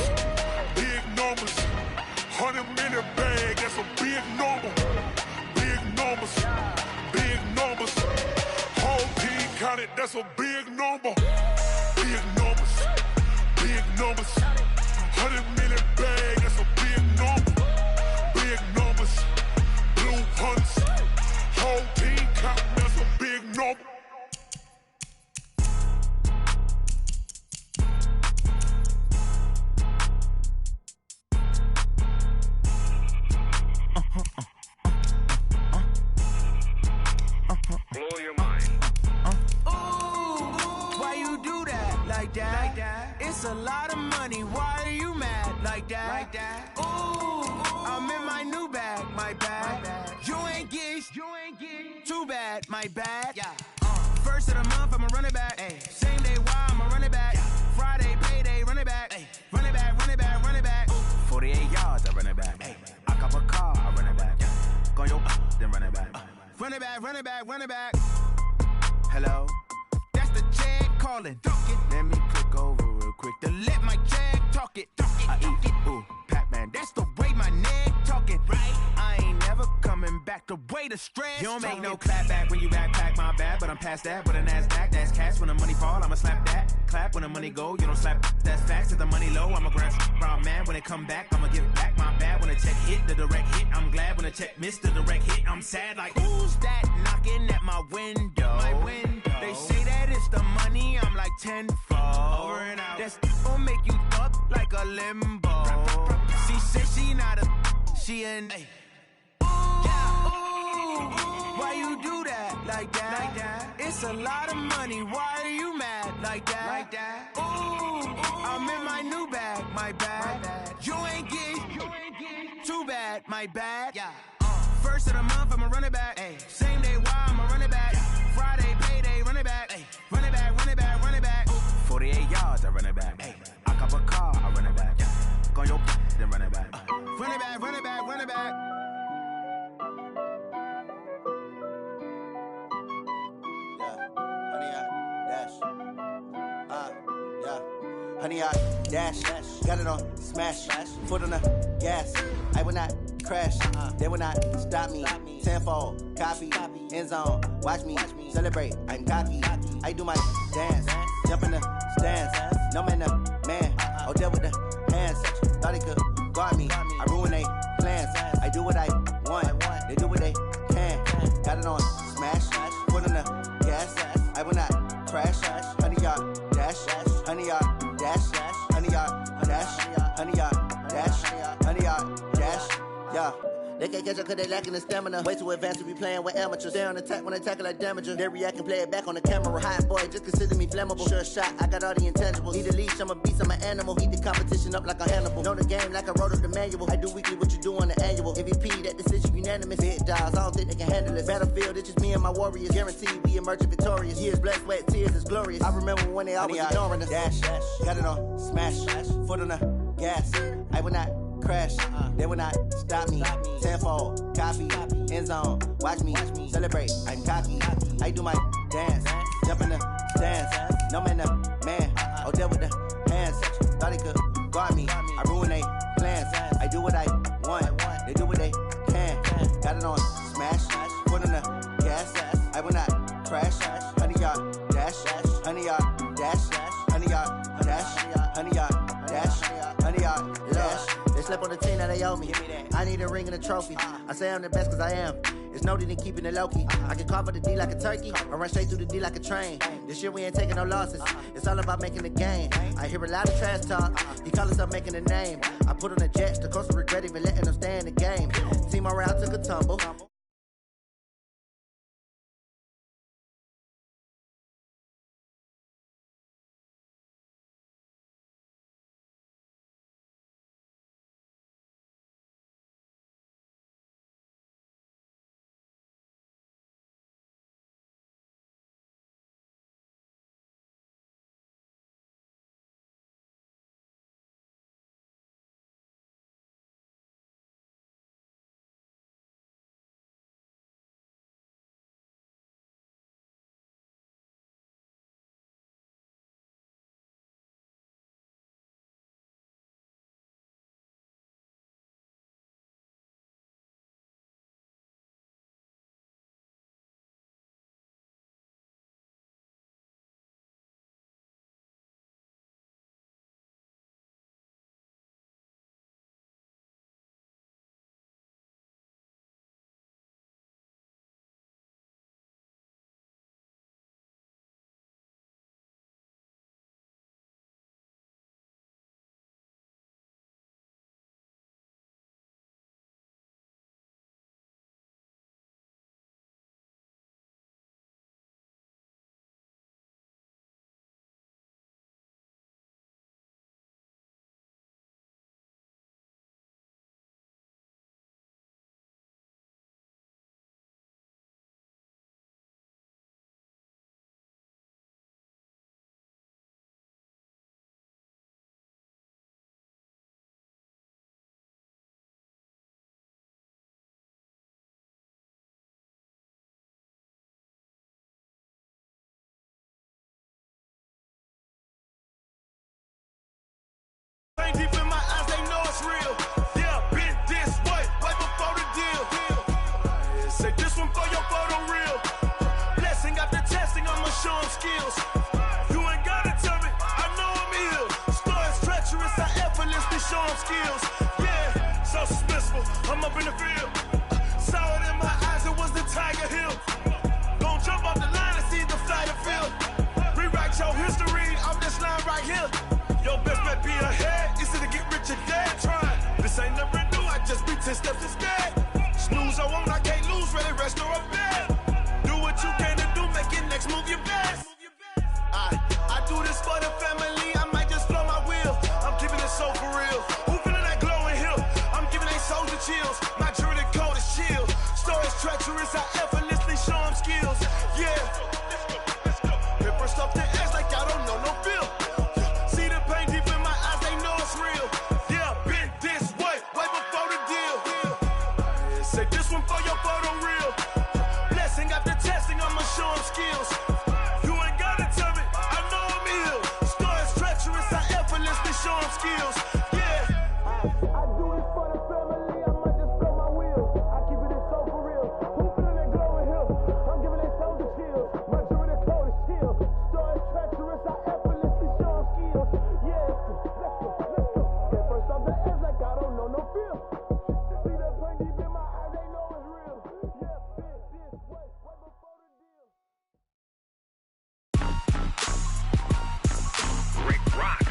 100-minute bag, that's a big number. Big numbers, whole team counted, that's a big number. Big numbers. Big numbers. 100 million bag, that's a big number. Big numbers. Blue hunts. Whole team counting, that's a big number. Blow your mind. Why you do that like that? It's a lot of money. Why are you mad like that? Ooh, I'm in my new bag, my bag. You ain't get too bad, my bad. First of the month, I'ma run it back. Same day, why I'ma run it back. Friday, payday, run it back. Run it back, run it back, run it back. 48 yards, I run it back. I cop a car, I run it back. Go your then run it back. Run it back, run it back, run it back. Hello? That's the check calling. Let me click over real quick to let my check talk it. I eat it, ooh, Pac-Man. That's the way my neck talking. Right? I ain't never coming back the way the stress. You don't make no clap back when you backpack, my bad. But I'm past that, but a NASDAQ, that's cash. When the money fall, I'ma slap that. Clap when the money go, you don't slap. That's facts. If the money low, I'ma grab brown man. When it come back, I'ma give back my bad. When the check hit, the direct hit. I'm glad when the check missed the direct hit. I'm sad like, who's that knocking at my window? My window. They say that it's the money, I'm like tenfold. Over and out. That's gon' make you up like a limbo. She said she not a, she an. Why you do that like that? It's a lot of money. Why are you mad like that? Ooh, I'm in my new bag, my bag. You ain't get too bad, my bad. First of the month, I'ma run it back. Same day, why I'ma run it back. Friday, payday, run it back. Run it back, run it back, run it back. 48 yards, I run it back. I cop a car, I run it back. Go your then run it back. Run it back, run it back, run it back. Honey, I dash, got it on smash, foot on the gas. I will not crash, they will not stop me. Tenfold, copy, end zone, watch me celebrate. I'm cocky, I do my dance, jump in the stands. No man, the man, oh deal with the hands. Thought he could guard me, I ruin they plans. I do what I want, they do what they can. Got it on smash, foot on the gas. I will not crash, honey, y'all dash, honey, y'all dash, honey, y'all dash, honey, y'all dash, honey, y'all dash, yeah. They can't catch up cause they lacking the stamina. Way too advanced to be playing with amateurs. Stay on attack when they tackle like damager. They react and play it back on the camera. Hot boy, just consider me flammable. Sure shot, I got all the intangibles. Need a leash, I'm a beast, I'm an animal. Eat the competition up like a Hannibal. Know the game like I wrote up the manual. I do weekly what you do on the annual. MVP, that decision unanimous. Big dogs, I don't think they can handle it. Battlefield, it's just me and my warriors. Guaranteed we emerge victorious. Years, blood, sweat, tears, is glorious. I remember when they always ignoring us. Dash, got it on smash, foot on the gas. I will not crash, they will not stop me. Tenfold, copy, end zone, watch me celebrate. I'm cocky, I do my dance, jump in the stands. No man, the man, oh deal with the hands. Thought he could guard me, I ruin they plans. I do what I want, they do what they can. Got it on smash, foot on the gas. I will not crash, honey, y'all dash, honey, y'all dash, honey, y'all dash, honey, y'all dash, honey, y'all dash. They slept on the team that they owe me. I need a ring and a trophy. I say I'm the best cause I am. It's no need in keeping it low-key. I can carve up the D like a turkey or run straight through the D like a train. This year we ain't taking no losses. It's all about making the game. I hear a lot of trash talk. He call himself making a name. I put on the Jets. The coach regret even letting them stay in the game. Team morale took a tumble. river, I'm up in the field. Saw it in my eyes, it was the Tiger Hill. Gon' jump off the line and see the fly the field. Rewrite your history off this line right here. Your best bet be ahead, easy to get rich or dead trying. This ain't never new, I just be 10 steps instead. Snooze, I won't, I can't lose, ready, rest or a bed. Do what you can to do, make it next move your best. I do this for the family, I might just flow my wheel. I'm keeping it so for real. Who feeling that glowing hill? I'm giving they souls the chills. My jewelry code is chill. Stories treacherous, I effortlessly show them skills. Yeah. Hit first off the edge like I don't know no feel. See the pain deep in my eyes, they know it's real. Yeah, been this way before the deal. Say this one for your photo reel. Blessing after testing, I'ma show them skills. You ain't gotta tell me, I know I'm ill. Stories treacherous, I effortlessly show them skills. Yeah. I do this for the family, I might just blow my wheel. I keep it so for real. Who feeling that glowing hill? I'm giving they souls the chills. My jewelry code is chill. Stories treacherous, I effortlessly show them skills. Yeah. Let's go. Get first off the edge like I don't know no feel. See that pain deep in my eyes, they know it's real. Yeah, been this way before the deal. Rick Rock.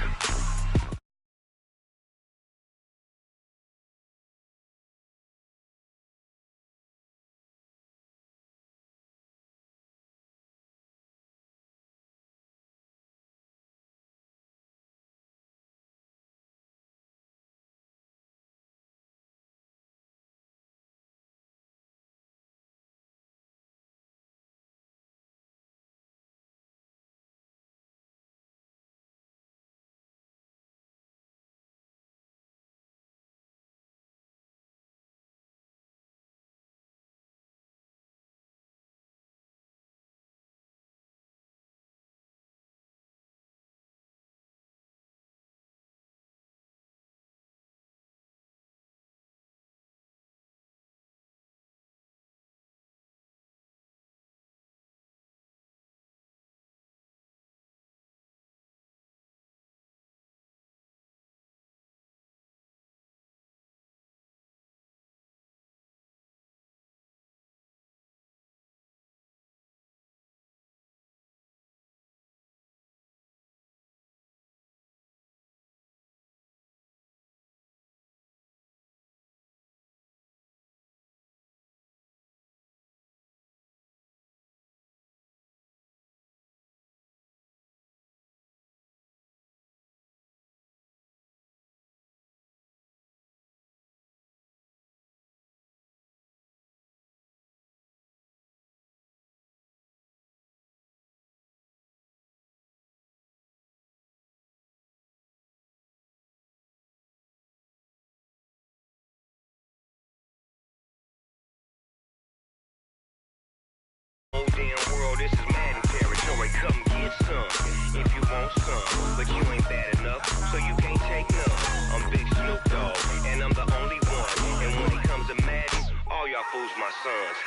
Whole damn world, this is Madden territory. Come get some if you want some, but you ain't bad enough, so you can't take none. I'm Big Snoop Dogg, and I'm the only one. And when it comes to Madden, all y'all fools my sons.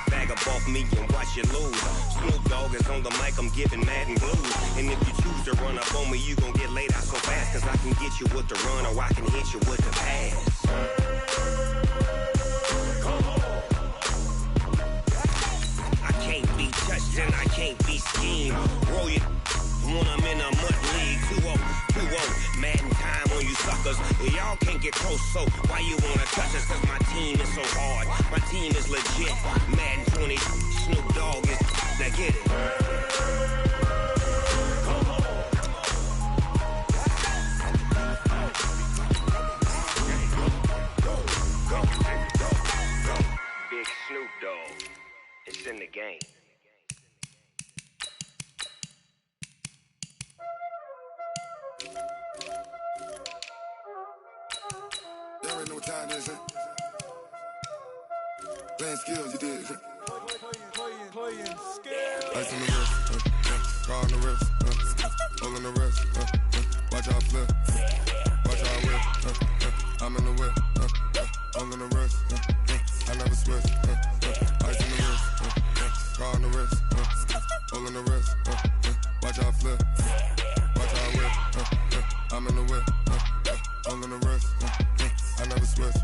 Bag up off me and watch you lose. Snoop Dogg is on the mic, I'm giving Madden blues. And if you choose to run up on me, you gon' get laid out so fast, cause I can get you with the run or I can hit you with the pass. Touched and I can't be schemed. Roll you when I'm in a mud league. 2-0, Madden time on you suckers. Y'all can't get close, so why you wanna touch us? Cause my team is so hard. My team is legit. Madden 20, Snoop Dogg is. Now get it. Big Snoop Dogg. It's in the game. You already know what time it is, huh? Playing skills, you did, huh? Playing skills. Ice on the wrist, car on the wrist, hole in the wrist, watch out flip, watch out whip, I'm in the whip, hole in the wrist, I never switch, ice on the wrist, car on the wrist, hole in the wrist, watch out flip, watch out whip, I'm in the whip, hole in the wrist, I never switch,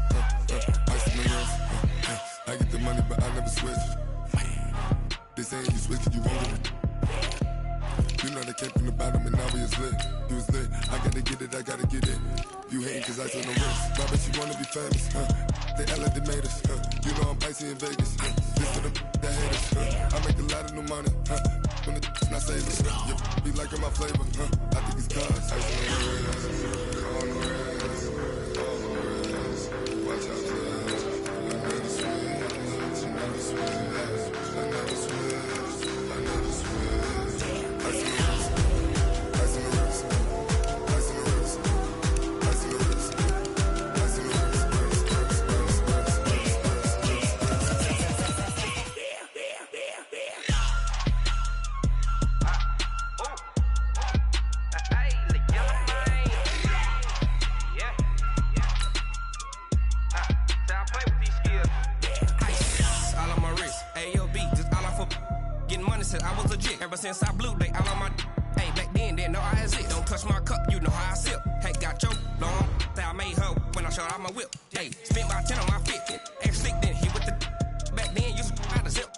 I came from the bottom and now we is lit. You was lit, I gotta get it, I gotta get it. You hating cause I took no risks. I bet you wanna be famous, huh? They act like they made us, huh? You know I'm icy in Vegas, huh? This for the that hate us, huh? I make a lot of new money, huh? When the not saving, huh? You be liking my flavor, huh? I think it's cause ice on the wrist, on the wrist, on the wrist. Watch out, cuz I never switch, I never switch, I never switch, I never switch. Ice on the wrist, ice on the wrist, ice on the wrist, ice on the wrist, ice on the wrist. I was legit ever since I blew they all on my. Hey, back then, didn't know I had it. Don't touch my cup, you know how I sip. Hey, got your long. I made her when I showed out my whip. Hey, spent my 10 on my fit. Ex slick, then he with the. Back then, used to out the zip.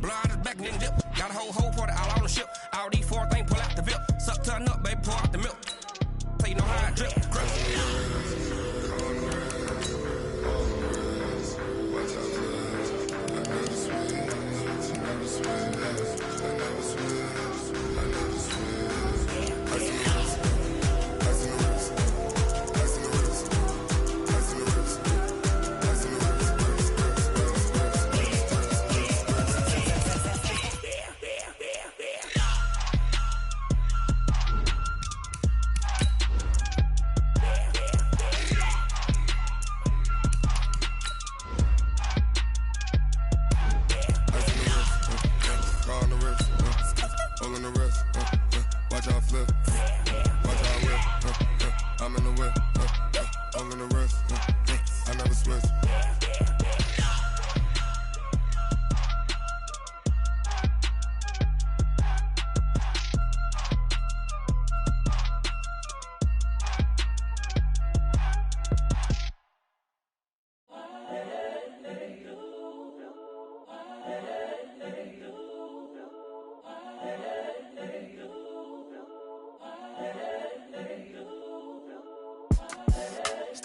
Blow out his back and then dip. Got a whole party all on the ship. All these four things, pull out the VIP. Suck, turn up, baby, pour out the milk. So you know how I drip. Grip.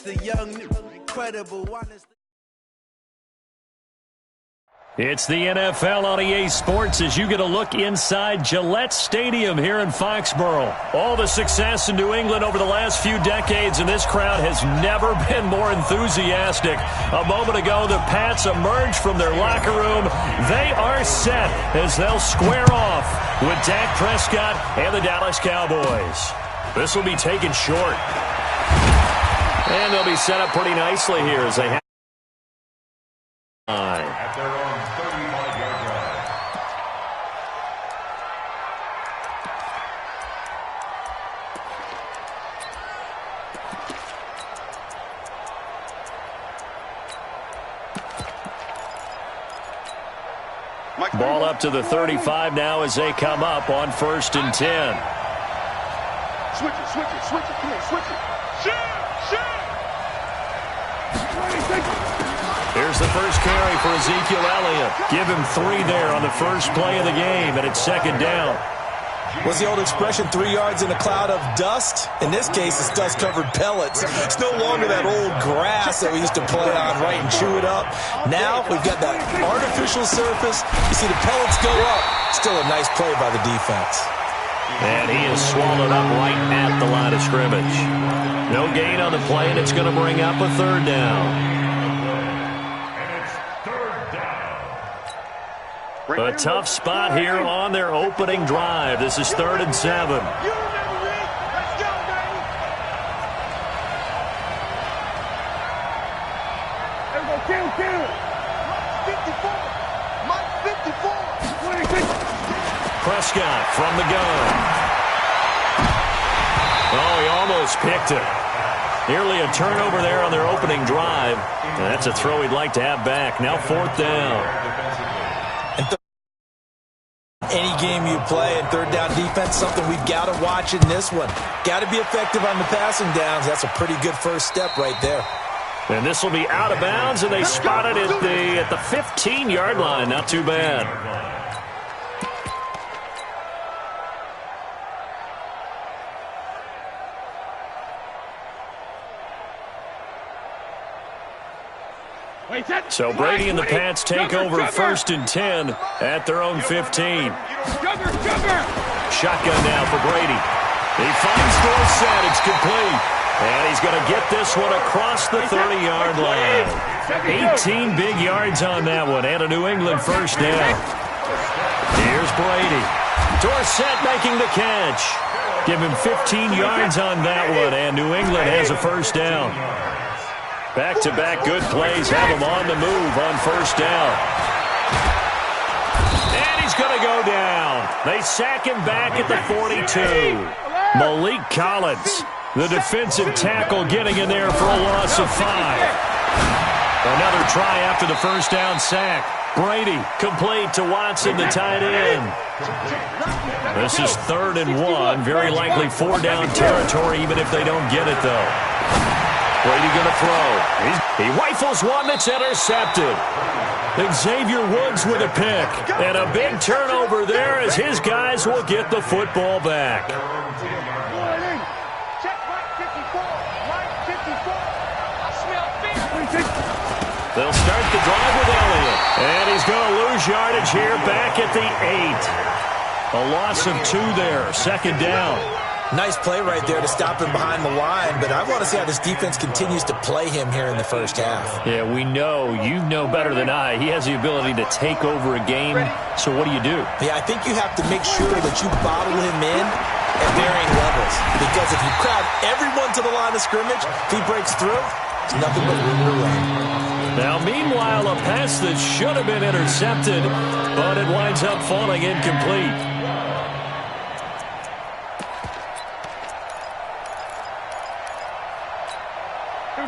The young, incredible one is. It's the NFL on EA Sports as you get a look inside Gillette Stadium here in Foxborough. All the success in New England over the last few decades, and this crowd has never been more enthusiastic. A moment ago, the Pats emerged from their locker room. They are set as they'll square off with Dak Prescott and the Dallas Cowboys. This will be taken short. And they'll be set up pretty nicely here as they have. At their own 35-yard line. Ball up to the 35 now as they come up on 1st and 10. Switch it, switch it, switch it. Come on, switch it. Shoot! Here's the first carry for Ezekiel Elliott. Give him 3 there on the first play of the game, and it's 2nd down. What's the old expression, 3 yards in a cloud of dust? In this case, it's dust-covered pellets. It's no longer that old grass that we used to play on, right, and chew it up. Now we've got that artificial surface. You see the pellets go up. Still a nice play by the defense. And he is swallowed up right at the line of scrimmage. No gain on the play, and it's going to bring up a 3rd down. A tough spot here on their opening drive. This is 3rd and 7. You remember it. Let's go, baby. There we go. Kill. Mike 54. Prescott from the gun. Oh, he almost picked it. Nearly a turnover there on their opening drive. And that's a throw he'd like to have back. Now 4th down. Any game you play in 3rd down defense, something we've got to watch in this one. Got to be effective on the passing downs. That's a pretty good first step right there. And this will be out of bounds, and they spot it at the 15-yard line. Not too bad. So Brady and the Pats take over 1st and 10 at their own 15. Shotgun now for Brady. He finds Dorsett. It's complete. And he's going to get this one across the 30-yard line. 18 big yards on that one and a New England first down. Here's Brady. Dorsett making the catch. Give him 15 yards on that one, and New England has a first down. Back-to-back good plays have him on the move on first down. And he's going to go down. They sack him back at the 42. Malik Collins, the defensive tackle, getting in there for a loss of 5. Another try after the first down sack. Brady complete to Watson, the tight end. This is 3rd and 1. Very likely 4-down territory, even if they don't get it, though. Brady going to throw. He rifles one that's intercepted. Xavier Woods with a pick. And a big turnover there as his guys will get the football back. They'll start the drive with Elliott. And he's going to lose yardage here back at the 8. A loss of 2 there. 2nd down. Nice play right there to stop him behind the line, but I want to see how this defense continues to play him here in the first half. Yeah, we know. You know better than I. He has the ability to take over a game, so what do you do? Yeah, I think you have to make sure that you bottle him in at varying levels, because if you crowd everyone to the line of scrimmage, if he breaks through, it's nothing but room to run. Now, meanwhile, a pass that should have been intercepted, but it winds up falling incomplete.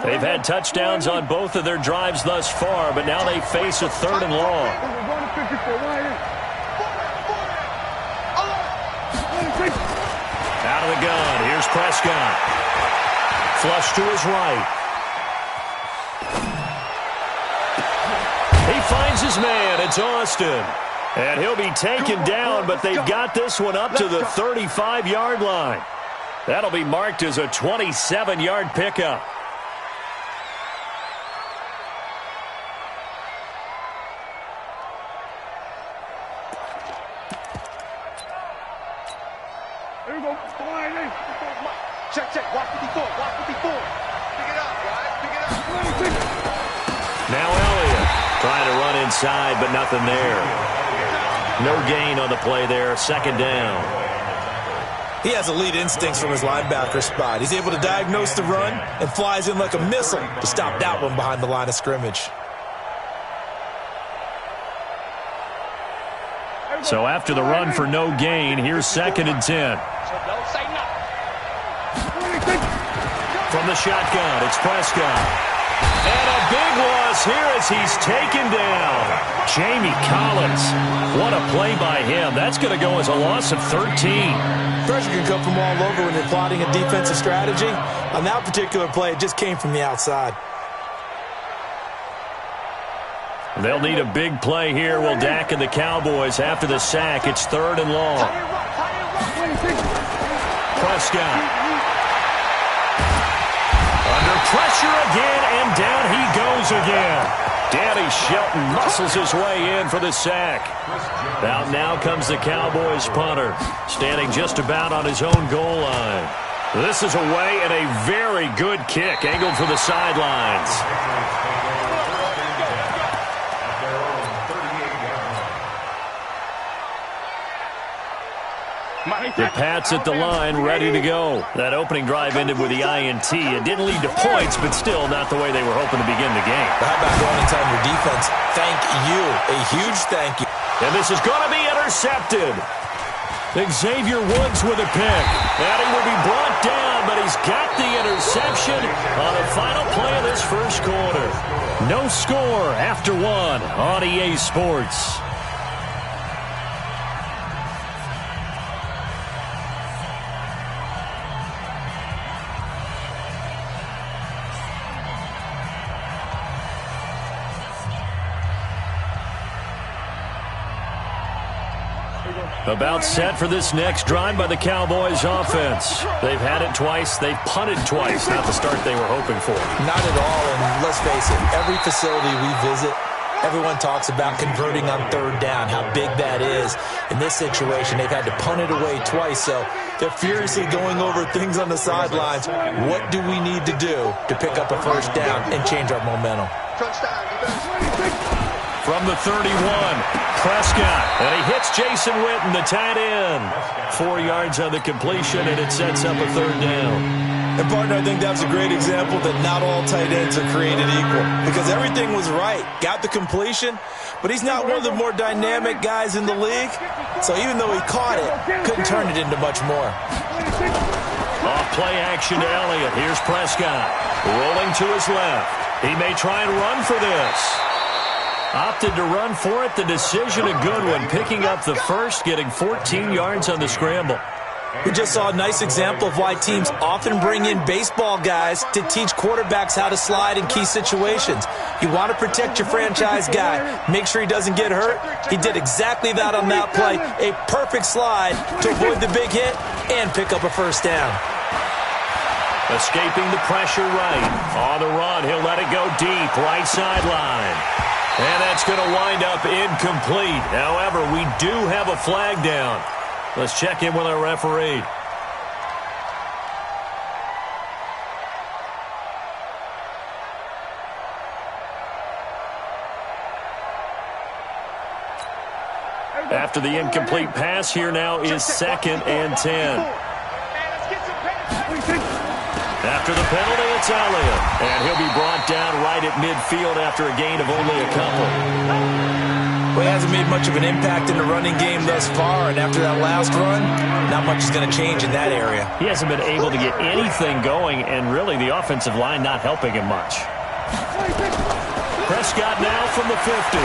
They've had touchdowns on both of their drives thus far, but now they face a 3rd and long. Out of the gun. Here's Prescott. Flush to his right. He finds his man. It's Austin. And he'll be taken down, but they've got this one up to the 35-yard line. That'll be marked as a 27-yard pickup. Check. Watch 54. Watch 54. Pick it up, guys. Pick it up. Now Elliott trying to run inside, but nothing there. No gain on the play there. 2nd down. He has elite instincts from his linebacker spot. He's able to diagnose the run and flies in like a missile to stop that one behind the line of scrimmage. So after the run for no gain, here's 2nd and 10. From the shotgun, it's Prescott. And a big loss here as he's taken down. Jamie Collins. What a play by him. That's going to go as a loss of 13. Pressure can come from all over when you're plotting a defensive strategy. On that particular play, it just came from the outside. They'll need a big play here. Will Dak and the Cowboys after the sack. It's 3rd and long. Prescott. Under pressure again, and down he goes again. Danny Shelton muscles his way in for the sack. Now comes the Cowboys punter, standing just about on his own goal line. This is away and a very good kick, angled for the sidelines. The Pats at the line, ready to go. That opening drive ended with the INT. It didn't lead to points, but still not the way they were hoping to begin the game. How about going and telling your defense, thank you, a huge thank you. And this is going to be intercepted. Xavier Woods with a pick. And he will be brought down, but he's got the interception on the final play of this first quarter. No score after 1 on EA Sports. About set for this next drive by the Cowboys offense. They've had it twice. They've punted twice. Not the start they were hoping for. Not at all, and let's face it, every facility we visit, everyone talks about converting on third down, how big that is. In this situation, they've had to punt it away twice, so they're furiously going over things on the sidelines. What do we need to do to pick up a first down and change our momentum? From the 31, Prescott, and he hits Jason Witten, the tight end. 4 yards on the completion, and it sets up a third down. And, partner, I think that was a great example that not all tight ends are created equal because everything was right. Got the completion, but he's not one of the more dynamic guys in the league. So even though he caught it, couldn't turn it into much more. Off play action to Elliott. Here's Prescott rolling to his left. He may try and run for this. Opted to run for it. The decision a good one. Picking up the first, getting 14 yards on the scramble. We just saw a nice example of why teams often bring in baseball guys to teach quarterbacks how to slide in key situations. You want to protect your franchise guy. Make sure he doesn't get hurt. He did exactly that on that play. A perfect slide to avoid the big hit and pick up a first down. Escaping the pressure right. On the run, he'll let it go deep. Right sideline. And that's going to wind up incomplete. However, we do have a flag down. Let's check in with our referee. After the incomplete pass, here now is 2nd and 10. After the penalty, it's Elliott. And he'll be brought down right at midfield after a gain of only a couple. Well, he hasn't made much of an impact in the running game thus far, and after that last run, not much is going to change in that area. He hasn't been able to get anything going, and really the offensive line not helping him much. Prescott now from the 50.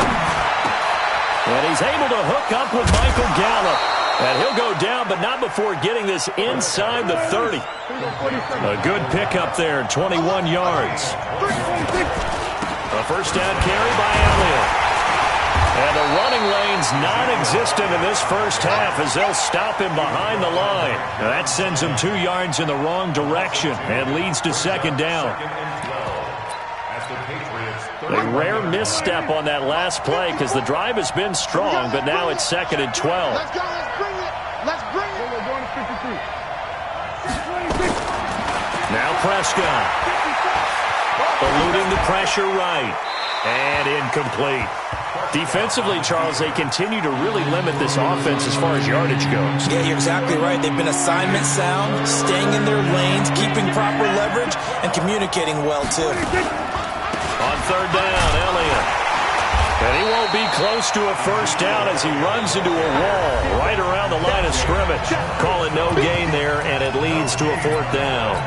And he's able to hook up with Michael Gallup. And he'll go down, but not before getting this inside the 30. A good pickup there, 21 yards. A first down carry by Elliott. And the running lane's non-existent in this first half as they'll stop him behind the line. Now that sends him 2 yards in the wrong direction and leads to 2nd down. A rare misstep on that last play because the drive has been strong, but now it's 2nd and 12. Let's go, let's bring it. Let's bring it. Now Prescott. Eluding the pressure right. And incomplete. Defensively, Charles, they continue to really limit this offense as far as yardage goes. Yeah, you're exactly right. They've been assignment sound, staying in their lanes, keeping proper leverage, and communicating well, too. On 3rd down, Elliott. And he won't be close to a first down as he runs into a wall right around the line of scrimmage. Call it no gain there, and it leads to a 4th down.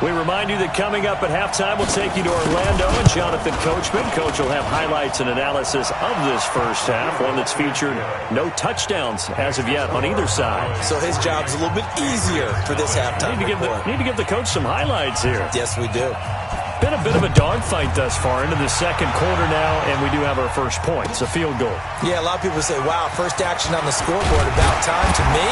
We remind you that coming up at halftime, we'll take you to Orlando and Jonathan Coachman. Coach will have highlights and analysis of this first half, one that's featured no touchdowns as of yet on either side. So his job's a little bit easier for this halftime. Need to give the coach some highlights here. Yes, we do. Been a bit of a dogfight thus far into the 2nd quarter now, and we do have our first point. It's a field goal. Yeah, a lot of people say, wow, first action on the scoreboard, about time. To me,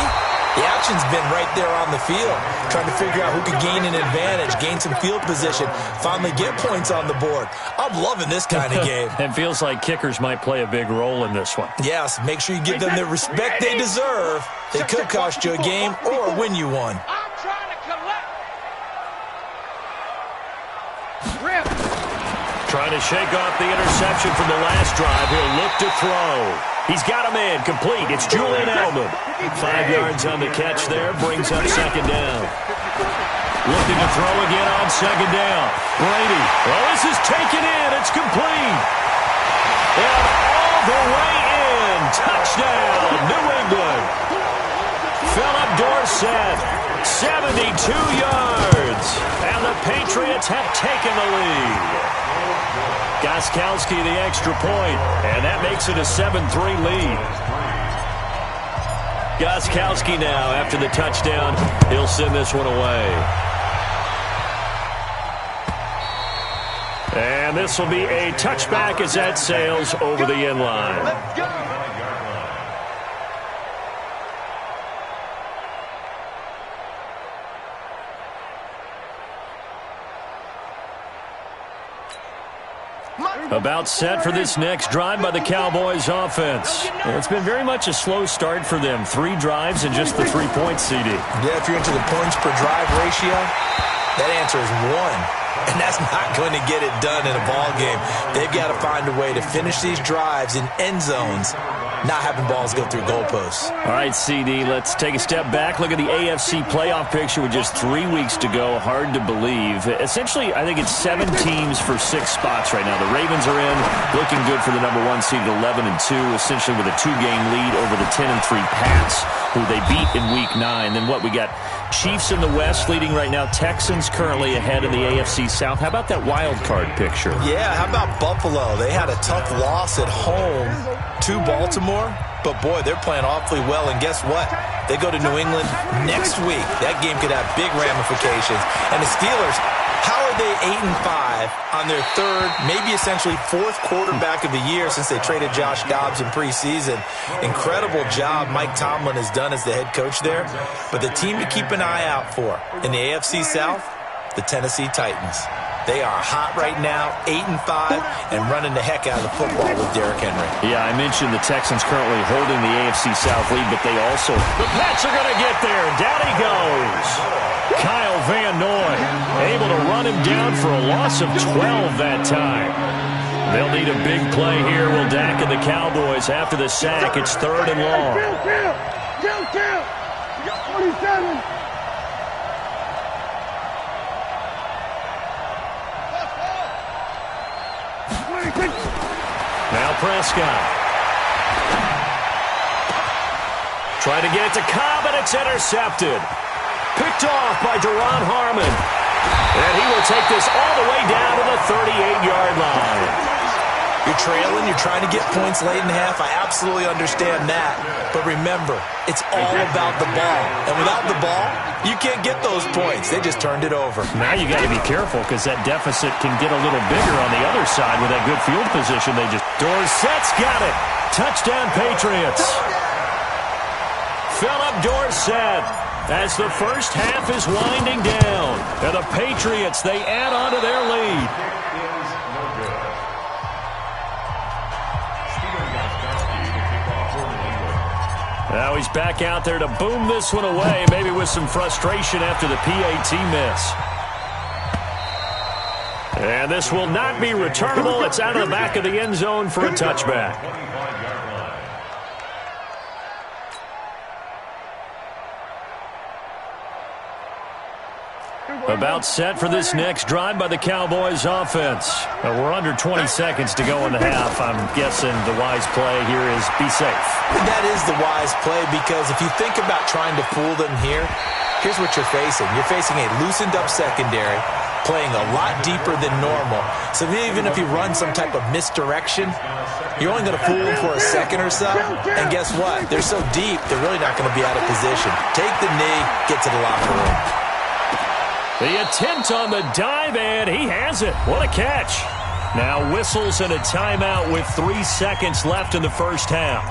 the action's been right there on the field, trying to figure out who could gain an advantage, gain some field position, finally get points on the board. I'm loving this kind of game. It feels like kickers might play a big role in this one. Yes, make sure you give them the respect they deserve. They could cost you a game or win you one. Trying to shake off the interception from the last drive. He'll look to throw. He's got a man complete. It's Julian Edelman. 5 yards on the catch there. Brings up 2nd down. Looking to throw again on 2nd down. Brady. Well, this is taken in. It's complete. And all the way in. Touchdown, New England. Philip Dorsett, 72 yards. And the Patriots have taken the lead. Gostkowski the extra point, and that makes it a 7-3 lead. Gostkowski now, after the touchdown, he'll send this one away. And this will be a touchback as that sails over the end line. About set for this next drive by the Cowboys offense. It's been very much a slow start for them. 3 drives and just the 3 points, CD. Yeah, if you're into the points per drive ratio, that answer is 1. And that's not going to get it done in a ball game. They've got to find a way to finish these drives in end zones, not having balls go through goalposts. All right, CD, let's take a step back. Look at the AFC playoff picture with just 3 weeks to go. Hard to believe. Essentially, I think it's 7 teams for 6 spots right now. The Ravens are in, looking good for the number 1 seed at 11-2, essentially with a 2-game lead over the 10-3 Pats, who they beat in Week 9. Then what, we got Chiefs in the West leading right now. Texans currently ahead in the AFC South. How about that wild card picture? Yeah, how about Buffalo? They had a tough loss at home to Baltimore, but boy, they're playing awfully well. And guess what? They go to New England next week. That game could have big ramifications. And the Steelers, how are they 8-5 on their 3rd, maybe essentially 4th quarterback of the year since they traded Josh Dobbs in preseason? Incredible job Mike Tomlin has done as the head coach there. But the team to keep an eye out for in the AFC South, the Tennessee Titans. They are hot right now, 8-5, and running the heck out of the football with Derrick Henry. Yeah, I mentioned the Texans currently holding the AFC South lead, but they also... The Pats are going to get there. Down he goes. Kyle Van Noy able to run him down for a loss of 12 that time. They'll need a big play here. Will Dak and the Cowboys after the sack. It's 3rd and long. Kill. You got 47. Now Prescott. Trying to get it to Cobb, and it's intercepted. Picked off by Duron Harmon. And he will take this all the way down to the 38-yard line. You're trailing, you're trying to get points late in half. I absolutely understand that. But remember, it's all about the ball. And without the ball, you can't get those points. They just turned it over. Now you got to be careful because that deficit can get a little bigger on the other side with that good field position. Dorsett's got it. Touchdown, Patriots. Philip Dorsett as the first half is winding down. And the Patriots, they add on to their lead. Now he's back out there to boom this one away, maybe with some frustration after the PAT miss. And this will not be returnable. It's out of the back of the end zone for a touchback. About set for this next drive by the Cowboys offense. We're under 20 seconds to go in the half. I'm guessing the wise play here is be safe. That is the wise play because if you think about trying to fool them here, here's what you're facing. You're facing a loosened up secondary, playing a lot deeper than normal. So even if you run some type of misdirection, you're only going to fool them for a second or so. And guess what? They're so deep, they're really not going to be out of position. Take the knee, get to the locker room. The attempt on the dive, and he has it. What a catch. Now whistles and a timeout with 3 seconds left in the first half.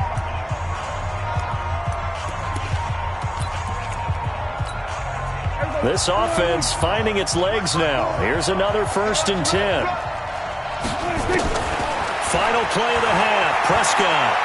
This offense finding its legs now. Here's another 1st and 10. Final play of the half. Prescott.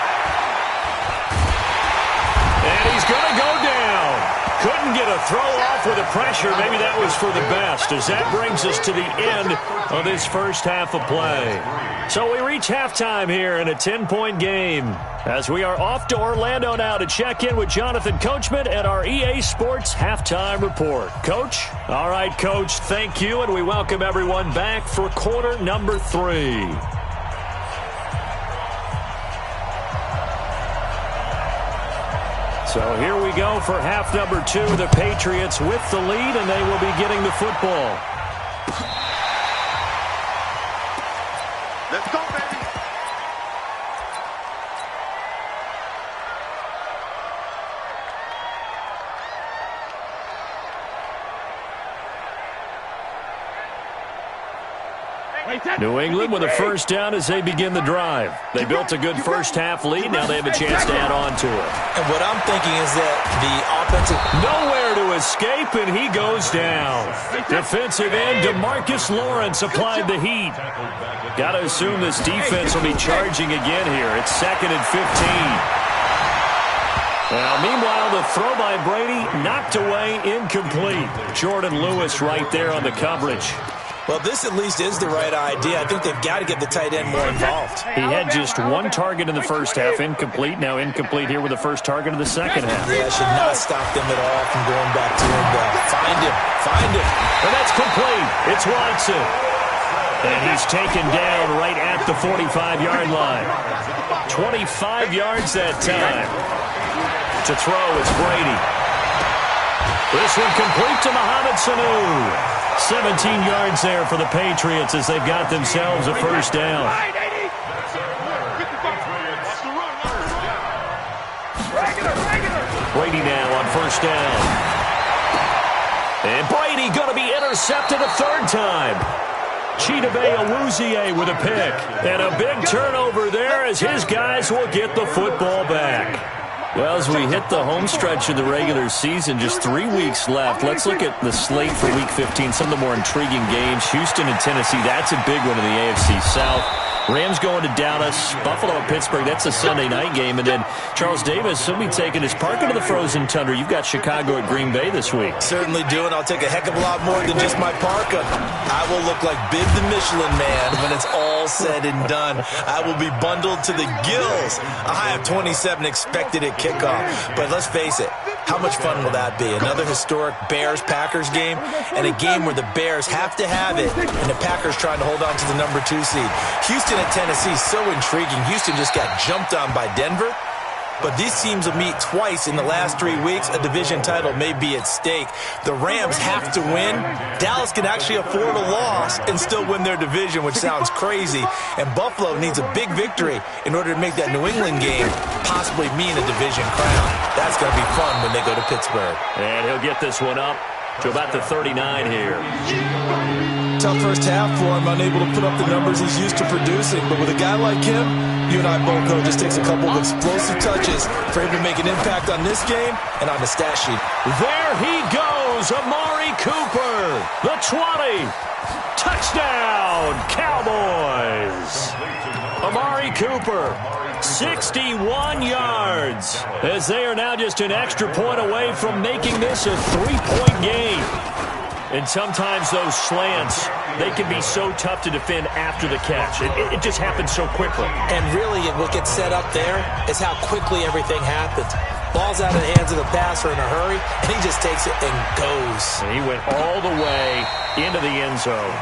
And he's going to go down. Couldn't get a throw off with the pressure. Maybe that was for the best, as that brings us to the end of this first half of play. So we reach halftime here in a 10-point game, as we are off to Orlando now to check in with Jonathan Coachman at our EA Sports Halftime Report. Coach? All right, Coach, thank you, and we welcome everyone back for quarter number 3. So here we go for half number 2. The Patriots with the lead, and they will be getting the football. Let's go, baby. New England with a first down as they begin the drive. They built a good first-half lead. Now they have a chance to add on to it. And what I'm thinking is that the offensive... Nowhere to escape, and he goes down. Defensive end DeMarcus Lawrence applied the heat. Got to assume this defense will be charging again here. It's 2nd and 15. Now, meanwhile, the throw by Brady knocked away, incomplete. Jordan Lewis right there on the coverage. Well, this at least is the right idea. I think they've got to get the tight end more involved. He had just one target in the first half, incomplete. Now incomplete here with the first target of the second half. Yeah, should not stop them at all from going back to him. Find him. And that's complete. It's Watson. And he's taken down right at the 45-yard line. 25 yards that time. To throw, it's Brady. This one complete to Mohamed Sanu. 17 yards there for the Patriots as they've got themselves a first down. Brady now on first down. And Brady going to be intercepted a third time. Chidobe Awuzie with a pick. And a big turnover there as his guys will get the football back. Well, as we hit the home stretch of the regular season, just 3 weeks left. Let's look at the slate for Week 15, some of the more intriguing games. Houston and Tennessee, that's a big one in the AFC South. Rams going to Dallas, Buffalo and Pittsburgh, that's a Sunday night game. And then Charles Davis, he'll be taking his parka to the frozen tundra. You've got Chicago at Green Bay this week. Certainly do, and I'll take a heck of a lot more than just my parka. I will look like Big the Michelin Man when it's all said and done. I will be bundled to the gills. A high of 27 expected at kickoff. But let's face it, how much fun will that be? Another historic Bears-Packers game, and a game where the Bears have to have it, and the Packers trying to hold on to the number 2 seed. Houston at Tennessee, so intriguing. Houston just got jumped on by Denver. But these teams will meet twice in the last 3 weeks. A division title may be at stake. The Rams have to win. Dallas can actually afford a loss and still win their division, which sounds crazy. And Buffalo needs a big victory in order to make that New England game possibly mean a division crown. That's going to be fun when they go to Pittsburgh. And he'll get this one up to about the 39 here. Tough first half for him, unable to put up the numbers he's used to producing. But with a guy like him, you and I both know it just takes a couple of explosive touches for him to make an impact on this game and on the stat sheet. There he goes, Amari Cooper, the 20. Touchdown, Cowboys. Amari Cooper, 61 yards, as they are now just an extra point away from making this a 3-point game. And sometimes those slants, they can be so tough to defend after the catch. It just happens so quickly. And really, what gets set up there is how quickly everything happens. Ball's out of the hands of the passer in a hurry, and he just takes it and goes. And he went all the way into the end zone.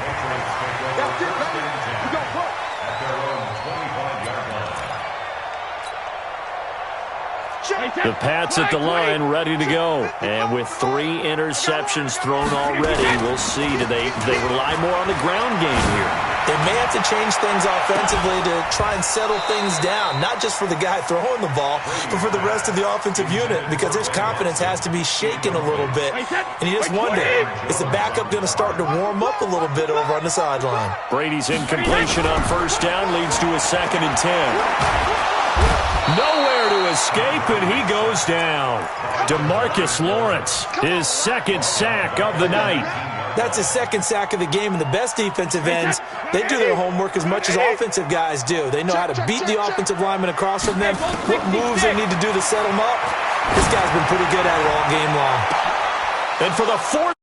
The Pats at the line, ready to go. And with 3 interceptions thrown already, we'll see. Do they rely more on the ground game here? They may have to change things offensively to try and settle things down, not just for the guy throwing the ball, but for the rest of the offensive unit, because his confidence has to be shaken a little bit. And you just wonder, is the backup going to start to warm up a little bit over on the sideline? Brady's incompletion on first down leads to a 2nd and 10. Nowhere to escape, and he goes down. DeMarcus Lawrence, his 2nd sack of the night. That's his 2nd sack of the game, and the best defensive ends, they do their homework as much as offensive guys do. They know how to beat the offensive lineman across from them, what moves they need to do to set them up. This guy's been pretty good at it all game long. And for the 4th